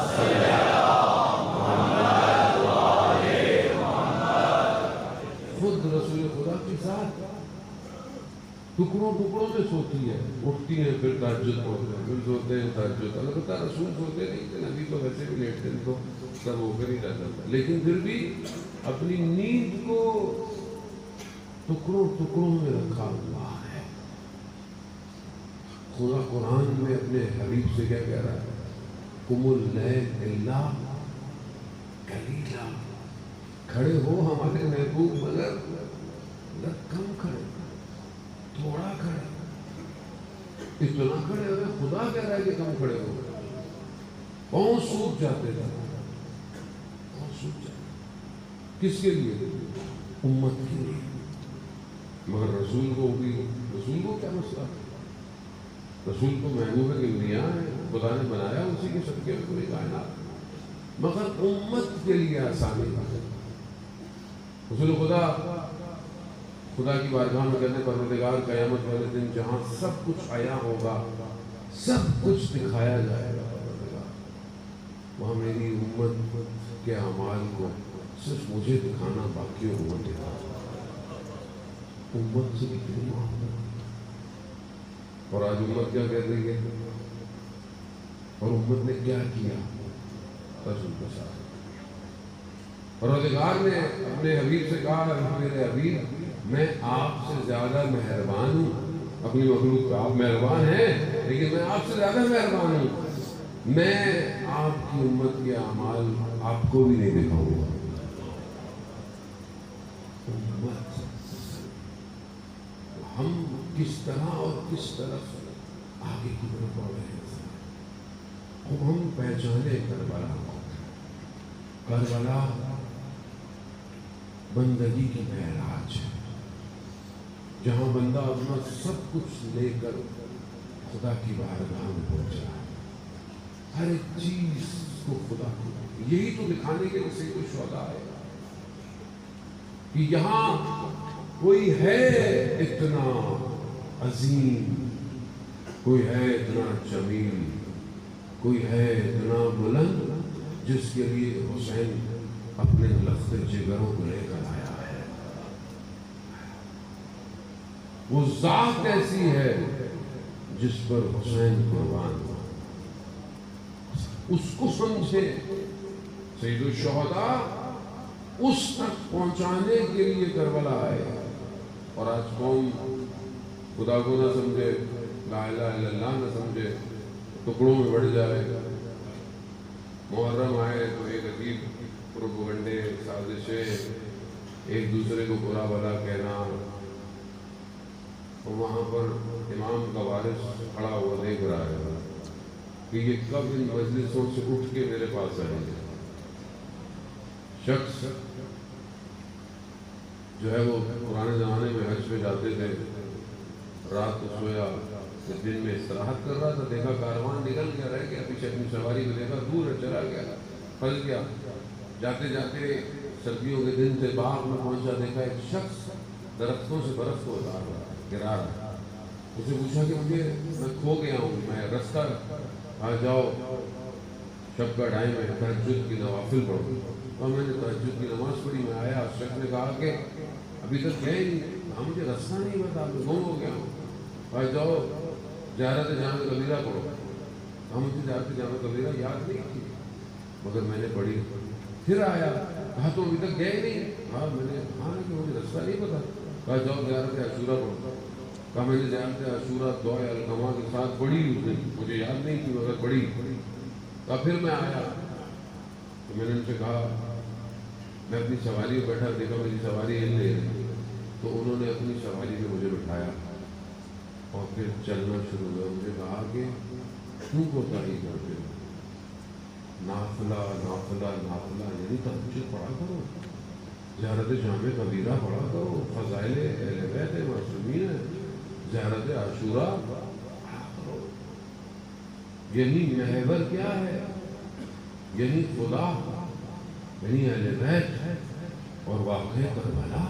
Speaker 3: وسلم، خود رسول خدا کی ذات ٹکڑوں ٹکڑوں میں سوتی ہے، اٹھتی ہیں پھر تہجد پڑھتے ہیں، پھر سوتے ہیں تہجد، البتہ رسول سوتے نہیں تھے، نبی تو ویسے بھی لیٹتے ہیں تو سب ہو کر ہی رہتا تھا، لیکن پھر بھی اپنی نیند کو ٹکڑوں ٹکڑوں میں رکھا ہوا ہے۔ خدا قرآن میں اپنے حبیب سے کیا کہہ رہا ہے؟ قم اللیل الا قلیلا، کھڑے ہو ہمارے محبوب مگر کم کھڑے، تھوڑا کھڑے، اتنا کھڑے ہوئے، خدا کہہ رہا ہے کہ کم کھڑے ہو، پاؤں سوکھ جاتے تھے، پاؤں سوکھ جاتے، کس کے لیے؟ امت کے لیے، مگر رسول کو بھی، رسول کو کیا مسئلہ ہے؟ رسول کو محبوب ہے کہ دنیا ہے، خدا نے بنایا اسی کے صدقے میں پوری کائنات، مگر امت کے لیے آسانی ہے۔ رسول خدا کی بارگاہ میں کہتے ہیں پروردگار قیامت والے دن جہاں سب کچھ عیاں ہوگا، سب کچھ دکھایا جائے گا، وہاں میری امت کے اعمال کو صرف مجھے دکھانا باقی، امت دکھا، امت سے کتنی محبت، اور آج امت کیا کہہ رہی ہے، اور امت نے کیا کیا رسول کے ساتھ؟ پروردگار نے اپنے حبیب سے کہا میرے حبیب میں آپ سے زیادہ مہربان ہوں، اپنی مخلوق پہ آپ مہربان ہیں لیکن میں آپ سے زیادہ مہربان ہوں، میں آپ کی امت کے اعمال آپ کو بھی نہیں دکھاؤں گا۔ امت ہم کس طرح اور کس طرف آگے کی طرف بڑھ رہے ہیں، اب ہم پہچانے کربلا کو، کربلا بندگی کی معراج ہے، جہاں بندہ اپنا سب کچھ لے کر خدا کی بارگاہ میں پہنچا ہے، ہر ایک چیز کو خدا کو، یہی تو دکھانے کے لیے سید الشہداء ہے کہ یہاں کوئی ہے اتنا عظیم، کوئی ہے اتنا جمیل، کوئی ہے اتنا بلند جس کے لیے حسین اپنے لخت جگروں کو لے کر آیا ہے، وہ ذات ایسی ہے جس پر حسین قربان ہوا، اس کو سمجھے سید الشہداء، اس تک پہنچانے کے لیے کربلا آئے۔ اور آج قوم خدا کو نہ سمجھے، لا الہ الا اللہ نہ سمجھے، ٹکڑوں میں بڑھ جائے۔ محرم آئے تو ایک عجیب پروپیگنڈے، سازشیں، ایک دوسرے کو برا بھلا کہنا، اور وہاں پر امام کا وارث کھڑا ہوا دیکھ رہا ہے کہ یہ کب ان مجلسوں سے اٹھ کے میرے پاس آئیں گے۔ شخص جو ہے وہ پرانے زمانے میں حج پہ جاتے تھے، رات کو سویا، دن میں استراحت کر رہا تھا، دیکھا کاروان نکل گیا، رہ گیا، پیچھے اپنی سواری کو دیکھا، دور چلا گیا، پھنس گیا۔ جاتے جاتے سردیوں کے دن سے باغ میں پہنچا، دیکھا ایک شخص درختوں سے برف کو اتار رہا ہے، گرا رہا ہے۔ اسے پوچھا کہ میں کھو گیا ہوں، میں رستہ آ جاؤ، شب کا ٹائم ہے، تہجد کی نوافل پڑھو۔ اور میں نے تہجد کی نماز پڑھی، میں آیا، اس شخص نے کہا کہ ابھی تک گئے نہیں، مجھے راستہ نہیں بتا، میں گم ہو گیا ہوں، آ جاؤ زیارت جامع کبیرہ پڑھو۔ مجھے زیارت جامع کبیرہ یاد نہیں تھی، مگر میں نے پڑھی۔ پھر آیا، کہا تو ابھی تک گئے نہیں؟ میں نے کہ مجھے راستہ نہیں پتا۔ کہا جاؤ زیارت عاشورہ پڑھو۔ کہا میں نے زیارت عاشورہ دعائے القمہ کے ساتھ پڑھی، اس دن مجھے یاد نہیں تھی مگر پڑھی۔ کہا پھر میں آیا تو میں نے ان سے کہا، میں اپنی سواری میں بیٹھا، دیکھا میری سواری ہل لے رہی، تو انہوں نے اپنی سواری میں مجھے بٹھایا اور پھر چلنا شروع ہوا۔ مجھے کہا کہ کیوں کوتاہی کرتے ہو؟ نافلہ نافلہ نافلہ، یعنی تہجد پڑھا کرو، زیارت جامع کبیرہ پڑھا کرو، فضائل اہل بیت معصومین ہے، زیارت عاشورہ پڑھا کرو۔ یعنی محور کیا ہے؟ یعنی خدا، یعنی اہل بیت اور واقعہ کربلا،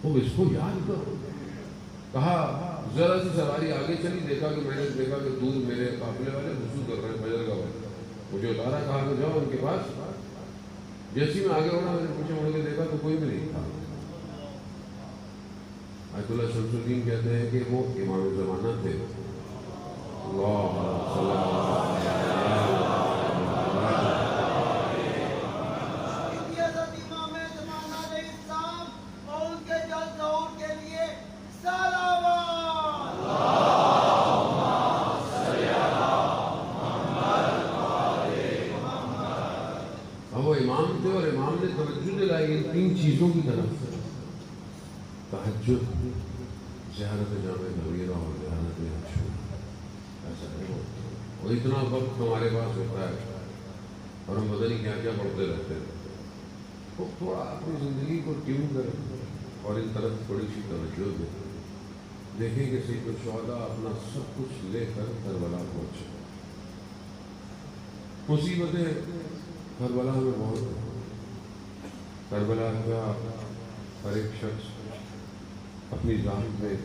Speaker 3: وہ اس کو یاد کرو۔ کہا ذرا سی سواری آگے چلی، دیکھا کہ میں نے دیکھا کہ دور میرے قافلے والے وضو کر رہے ہیں فجر کا وقت، مجھے اتارا، کہا کہ جاؤ ان کے پاس۔ جیسی میں آگے بڑھا، میں نے پیچھے مڑ کے دیکھا تو کوئی بھی نہیں تھا۔ آیت اللہ شمس الدین کہتے ہیں کہ وہ امام زمانہ تھے۔ اللہ صلی اللہ امام تھے، اور امام نے توجہ دلائی ان تین چیزوں کی طرف: تہجد، زیارت جامع کبیرہ اور زیارت عاشورہ۔ ایسا نہیں ہوتا، اور اتنا وقت ہمارے پاس ہوتا ہے اور ہم پتہ نہیں کیا کیا پڑھتے رہتے ہیں۔ تو تھوڑا اپنی زندگی کو ٹیون کریں اور ان طرف تھوڑی سی توجہ دیں۔ دیکھیں کہ سید الشہداء اپنا سب کچھ لے کر کربلا پہنچے۔ مصیبتیں کربلا میں بہت ہیں۔ کربلا کا ہر ایک شخص اپنی ذات میں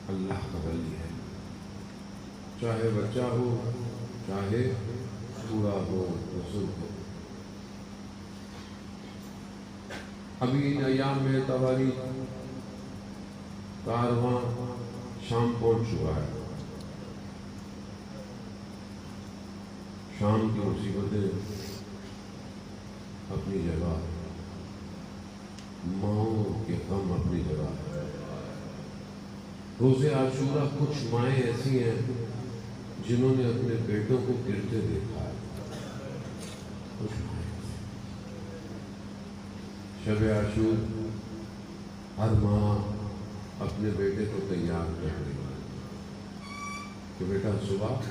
Speaker 3: اللہ کا ولی ہے، چاہے بچہ ہو، چاہے بوڑھا ہو، بزرگ ہو۔ ابھی ان ایام میں تباری کارواں شام پہنچ چکا ہے۔ شام کی مصیبتیں اپنی جگہ، ماؤں کے غم اپنی جگہ ہے۔ روزے عاشورہ کچھ مائیں ایسی ہیں جنہوں نے اپنے بیٹوں کو گرتے دیکھا ہے، کچھ مائیں ایسی۔ شب عاشور ہر ماں اپنے بیٹے کو تیار کر رہی ہے کہ بیٹا صبح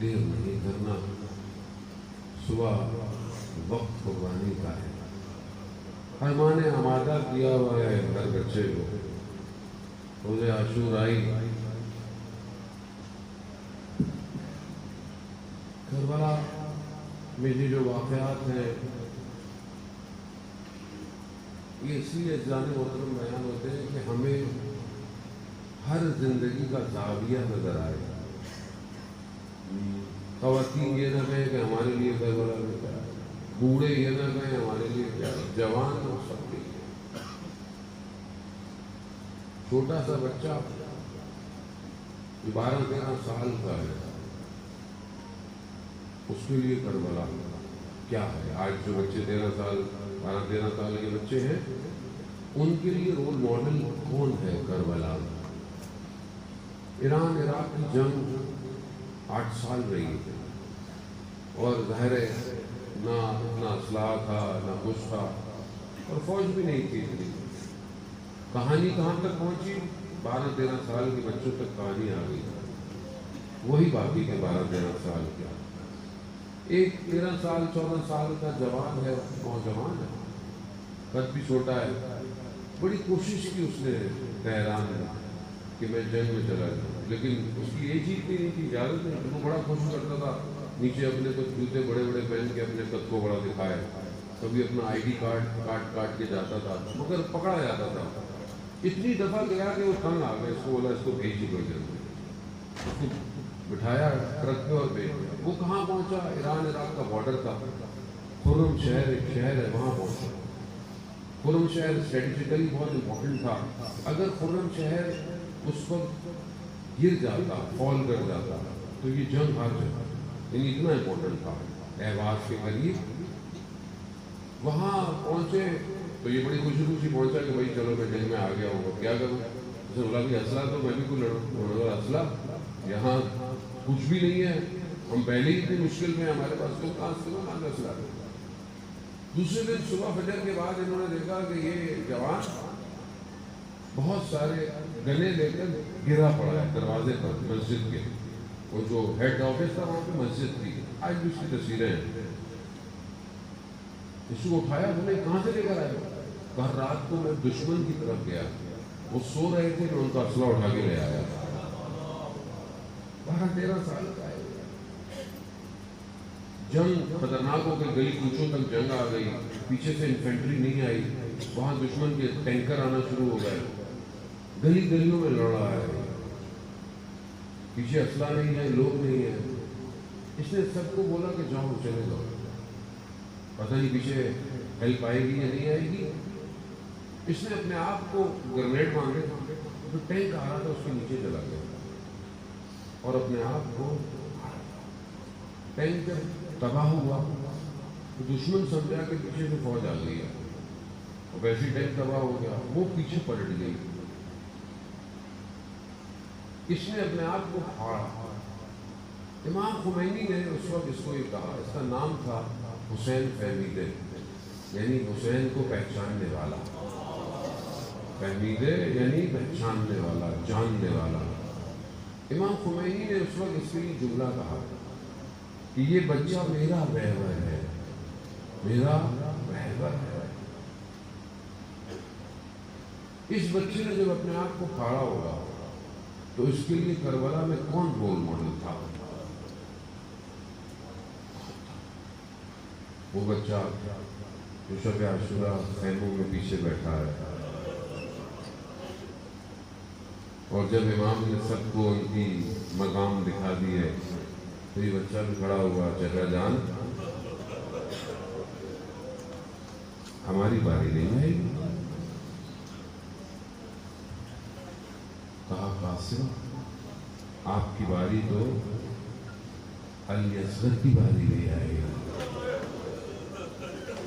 Speaker 3: دیر نہیں کرنا، صبح وقت قربانی کا ہے۔ ہر ماں نے آمادہ کیا ہوا ہے ہر بچے کو۔ روز عاشور آئی، کربلا میں یہ جو واقعات ہیں یہ اس لیے جان محترم بیان ہوتے ہیں کہ ہمیں ہر زندگی کا زاویہ نظر آئے۔ خواتین یہ نہ کہیں کہ ہمارے لیے کربلا میں کیا ہے، بوڑھے یہ نہ کہیں ہمارے لیے کیا ہے، جوان اور سب کے لیے۔ چھوٹا سا بچہ جو 12-13 سال کا ہے، اس کے لیے کربلا کیا ہے؟ آج جو بچے 12-13 سال کے بچے ہیں، ان کے لیے رول ماڈل کون ہے کربلا؟ ایران عراق کی جنگ 8 سال رہی ہے، اور ظاہر ہے نہ اتنا اسلحہ تھا، نہ کچھ تھا، اور فوج بھی نہیں تھی اتنی۔ کہانی کہاں تک پہنچی؟ 12-13 سال کے بچوں تک کہانی آ گئی، وہی باقی کے 12-13 سال کیا۔ ایک 13 سال 14 سال کا جوان ہے، نوجوان ہے، قد بھی چھوٹا ہے، بڑی کوشش کی اس نے تہران میں کہ میں جنگ میں چلا جاؤں، لیکن اس کی ایج ہی اتنی نہیں تھی، اجازت نہیں، وہ بڑا کوشش کرتا تھا، نیچے اپنے کچھ جوتے بڑے بڑے پہن کے اپنے قد کو بڑا دکھائے، کبھی اپنا آئی ڈی کارڈ کاٹ کے جاتا تھا، مگر پکڑا جاتا تھا۔ اتنی دفعہ گیا کہ وہ تنگ آ گئے، اس کو بولا اس کو بھیج ہی کوئی جلدی، بٹھایا ٹرک پہ اور بھیج دیا۔ وہ کہاں پہنچا؟ ایران عراق کا بارڈر تھا، خرم شہر ایک شہر ہے، وہاں پہنچا۔ خرم شہر اسٹریٹجیکلی بہت امپورٹنٹ تھا، اگر خرم شہر اس وقت گر جاتا، فال کر جاتا، تو یہ جنگ ہار جاتا، یعنی اتنا امپورٹنٹ تھا۔ اہواز کے قریب وہاں پہنچے تو یہ بڑی خوشی خوشی پہنچا کہ بھائی چلو میں جنگ میں آ گیا ہوں، کیا کروں؟ اس نے بولا کہ اسلحہ تو میں بھی کوئی لڑوں، اسلحہ یہاں کچھ بھی نہیں ہے، ہم پہلے ہی اتنی مشکل میں، ہمارے پاس تو کہاں سے مانگا اسلحہ۔ دوسرے دن صبح فجر کے بعد انہوں نے دیکھا کہ یہ جوان بہت سارے گنے لے کر گرا پڑا ہے دروازے پر مسجد کے، وہ جو ہیڈ آفس تھا وہاں پہ مسجد تھی، آج بھی اس کی تصویریں ہیں۔ اس کو اٹھایا، بولے کہاں سے لے کر آئے؟ کہا رات کو میں دشمن کی طرف گیا، وہ سو رہے تھے کہ ان کا اسلحہ اٹھا کے لے آیا۔ 12-13 سال کا ہے، جنگ خطرناک ہو گئی، گلی کوچوں تک جنگ آ گئی، پیچھے سے انفینٹری نہیں آئی، وہاں دشمن کے ٹینکر آنا شروع ہو گئے، گلی گلیوں میں لڑ رہا ہے، پیچھے اسلحہ نہیں ہے، لوگ نہیں ہے۔ اس نے سب کو بولا کہ جاؤ چلے جاؤ، پتہ نہیں پیچھے ہیلپ آئے گی یا نہیں آئے گی۔ اس نے اپنے آپ کو گرنیڈ مانگے، جو ٹینک آ رہا تھا اس کے نیچے چلا گیا اور اپنے آپ کو، ٹینک جب تباہ ہوا تو دشمن سمجھا کہ پیچھے سے فوج آ گئی ہے، اور ویسے ٹینک تباہ ہو گیا، وہ پیچھے پلٹ گئی۔ اس نے اپنے آپ کو پھاڑا۔ امام خمینی نے اس وقت اس کو یہ کہا، اس کا نام تھا حسین فہمیدے، یعنی حسین کو پہچاننے والا، فہمیدے یعنی پہچاننے والا، جاننے والا۔ امام خمینی نے اس وقت اس کے لیے جملہ کہا کہ یہ بچہ میرا رہبر ہے، میرا رہبر ہے۔ اس بچے نے جب اپنے آپ کو پھاڑا ہوگا تو اس کے لیے کربلا میں کون رول ماڈل تھا؟ وہ بچہ جو شب عاشورہ خیموں میں پیچھے بیٹھا ہے، اور جب امام نے سب کو ان کی مقام دکھا دی ہے تو یہ بچہ بھی کھڑا ہوا، چچا جان ہماری باری نہیں ہے۔ کہا قاسم آپ کی باری تو علی اصغر کی باری بھی آئے گی۔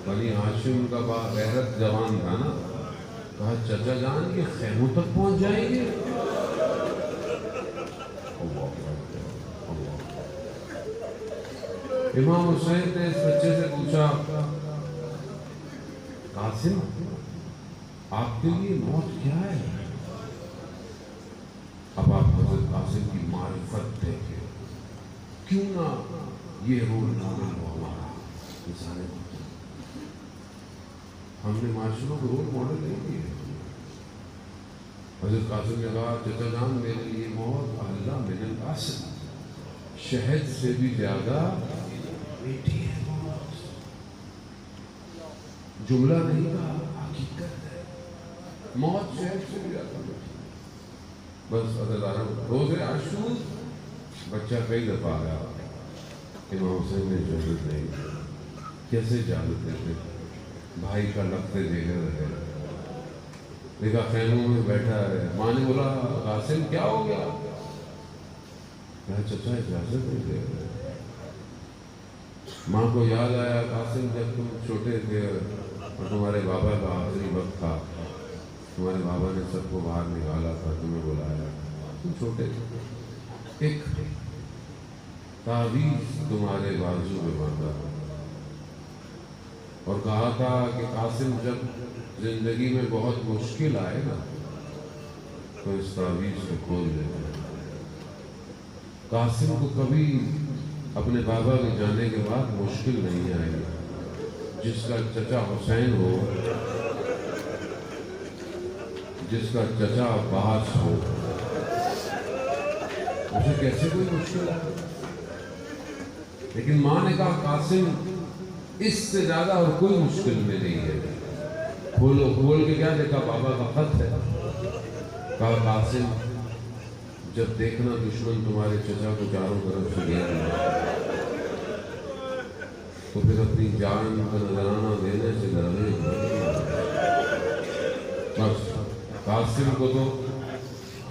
Speaker 3: بنی ہاشم کا باغیرت جوان تھا نا، کہا چچا جان یہ خیموں تک پہنچ جائیں گے؟ امام حسین نے اس بچے سے پوچھا قاسم آپ کے لیے موت کیا ہے؟ اب آپ حضرت قاسم کی معرفت دیکھیں، کیوں نہ یہ رول ماڈل ہو ہمارا۔ ہم نے معاشروں کو رول ماڈل نہیں دیے۔ حضرت قاسم نے کہا چچا جان میرے لیے موت اللہ من العسل، شہد سے بھی زیادہ میٹھی ہے موت۔ جملہ نہیں کہا، حقیقت ہے، موت شہد سے بھی زیادہ میٹھی۔ بس حضرت روز عاشور بچہ کئی دفعہ آیا، امام حسین نے اجازت نہیں دی۔ کیسے اجازت دیتے؟ بھائی کا لفظ دیکھ رہے، دیکھا خیموں میں بیٹھا ہے، ماں نے بولا قاسم کیا ہو گیا؟ کہا چچا اجازت نہیں دے رہے۔ ماں کو یاد آیا قاسم جب تم چھوٹے تھے اور تمہارے بابا کا آخری وقت تھا، تمہارے بابا نے سب کو باہر نکالا تھا، تمہیں بلایا، تم چھوٹے تھے، ایک تعویذ تمہارے بازو میں باندھا اور کہا تھا کہ قاسم جب زندگی میں بہت مشکل آئے نا تو اس تعویذ کو کھول دینا۔ قاسم کو کبھی اپنے بابا کے جانے کے بعد مشکل نہیں آئے گی۔ جس کا چچا حسین ہو، جس کا چچا عباس ہو، اسے کیسے کوئی مشکل آئے؟ لیکن ماں نے کہا قاسم اس سے زیادہ اور کوئی مشکل میں نہیں ہے۔ کھولو، کھول کے کیا دیکھا؟ بابا کا خط ہے۔ کہا قاسم جب دیکھنا دشمن تمہارے چچا کو چاروں طرف سے گھیر لے تو پھر اپنی جان کا نذرانہ دینے سے ڈرنے بس۔ قاسم کو تو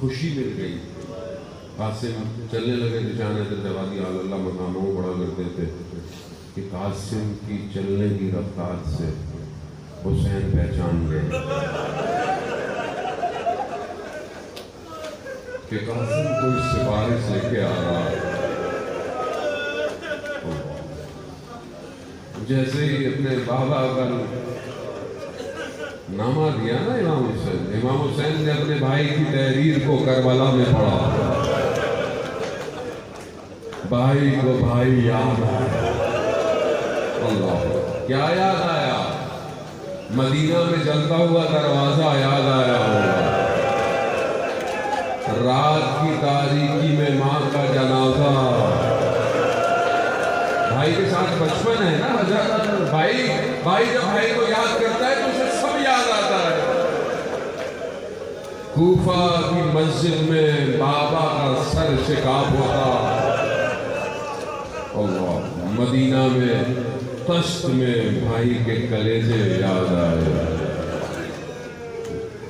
Speaker 3: خوشی مل گئی۔ قاسم چلنے لگے نشان حضرت علی اللہ مقاموں پڑھا کرتے تھے کہ قاسم کی چلنے کی رفتار سے حسین پہچان گئے کہ قاسم کوئی سفارش لے کے آ رہا ہے۔ جیسے ہی اپنے بابا کا نامہ دیا نا امام حسین نے اپنے بھائی کی تحریر کو کربلا میں پڑھا۔ بھائی کو بھائی یاد آیا۔ اللہ، کیا یاد آیا؟ مدینہ میں جلتا ہوا دروازہ یاد آیا ہوگا، رات کی تاریکی میں ماں کا جنازہ۔ بھائی کے ساتھ بچپن ہے نا حضرت، بھائی جب بھائی کو یاد کرتا ہے تو اسے سب یاد آتا ہے۔ کوفہ کی مسجد میں بابا کا سر شکاف ہوتا، اللہ، مدینہ میں تشت میں بھائی کے کلیجے یاد آئے۔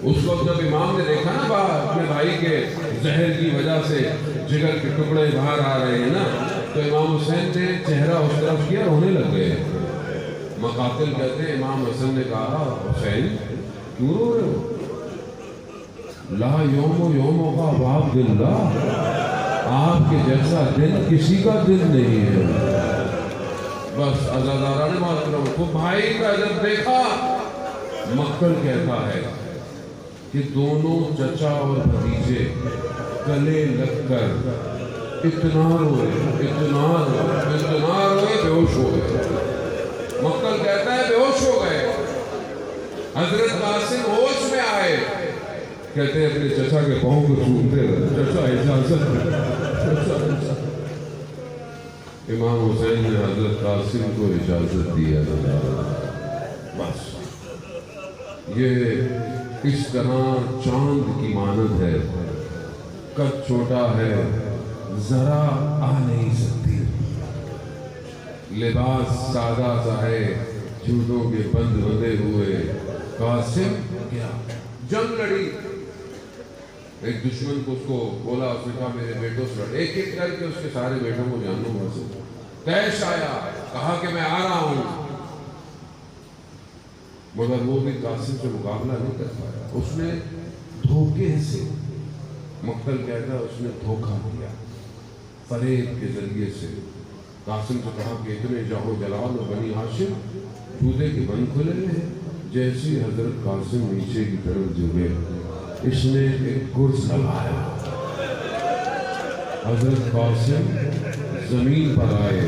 Speaker 3: اس وقت جب امام نے دیکھا نا اپنے بھائی کے زہر کی وجہ سے جگر کے ٹکڑے باہر آ رہے ہیں نا، تو امام حسین نے چہرہ اس طرف کیا، رونے لگ گئے۔ مقاتل کہتے ہیں امام حسن نے کہا حسین کیوں رو رہے ہو؟ لا یوم کا باب دلہ، آپ کے جیسا دن کسی کا دن نہیں ہے۔ بس عزادارہ نے بات کرو، وہ بھائی کا جب دیکھا، مقتل کہتا ہے کہ دونوں چچا اور بھتیجے گلے لگ کر اتنا روئے، بے ہوش ہو گئے۔ مقتل کہتا ہے بے ہوش ہو گئے۔ حضرت قاسم ہوش میں آئے، کہتے ہیں اپنے چچا کے پاؤں کو چومتے رہے، چچا اجازت۔ امام حسین نے حضرت قاسم کو اجازت دیا۔ بس یہ اس طرح چاند کی مانند ہے، قد چھوٹا ہے، ذرا آ نہیں سکتی، لباس سادہ سا ہے، جھوٹوں کے بند بندے ہوئے۔ قاسم کیا جنگ لڑی، ایک دشمن کو اس کو بولا، اس نے کہا میرے بیٹوں سے لڑ، ایک ایک کر کے اس کے سارے بیٹوں کو جانوں گا سے تیش آیا، کہا کہ میں آ رہا ہوں، مگر وہ بھی قاسم سے مقابلہ نہیں کر پایا۔ اس نے دھوکے سے، مقتل کہتا ہے اس نے دھوکہ دیا، فریب کے ذریعے سے۔ قاسم سے کہا کہ اتنے جاہو جلال و بنی ہاشم جوتے کے بند کھلے ہیں۔ جیسے حضرت قاسم نیچے کی طرف جھکے، اس نے ایک گرز لگایا، حضرت قاسم زمین پر آئے۔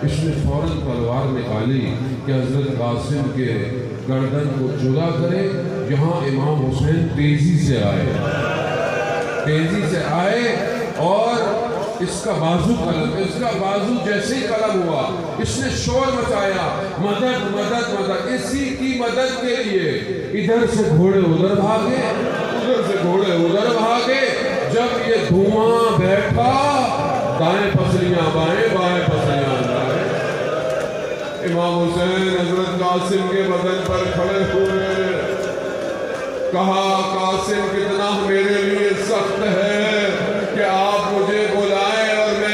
Speaker 3: اس نے فوراً تلوار نکالی کہ حضرت قاسم کے گردن کو جدا کرے۔ یہاں امام حسین تیزی سے آئے اور اس کا بازو جیسے ہی قلم ہوا، اس نے شور مچایا، مدد مدد مدد، اسی کی مدد کے لیے ادھر سے گھوڑے ادھر بھاگے، ادھر سے گھوڑے ادھر بھاگے۔ جب یہ دھواں بیٹھا، دائیں پسلیاں بائیں، بائیں پسلیاں دائیں۔ امام حسین حضرت قاسم کے بدن پر کھڑے ہوئے، کہا قاسم کتنا میرے لیے سخت ہے کہ آپ مجھے بلائیں اور میں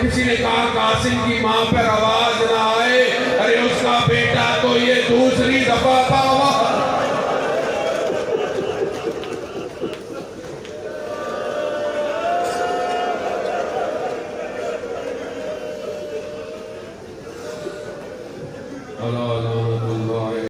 Speaker 3: کسی نے کہا قاسم کی ماں پر آواز نہ آئے, ارے اس کا بیٹا تو یہ دوسری دفعہ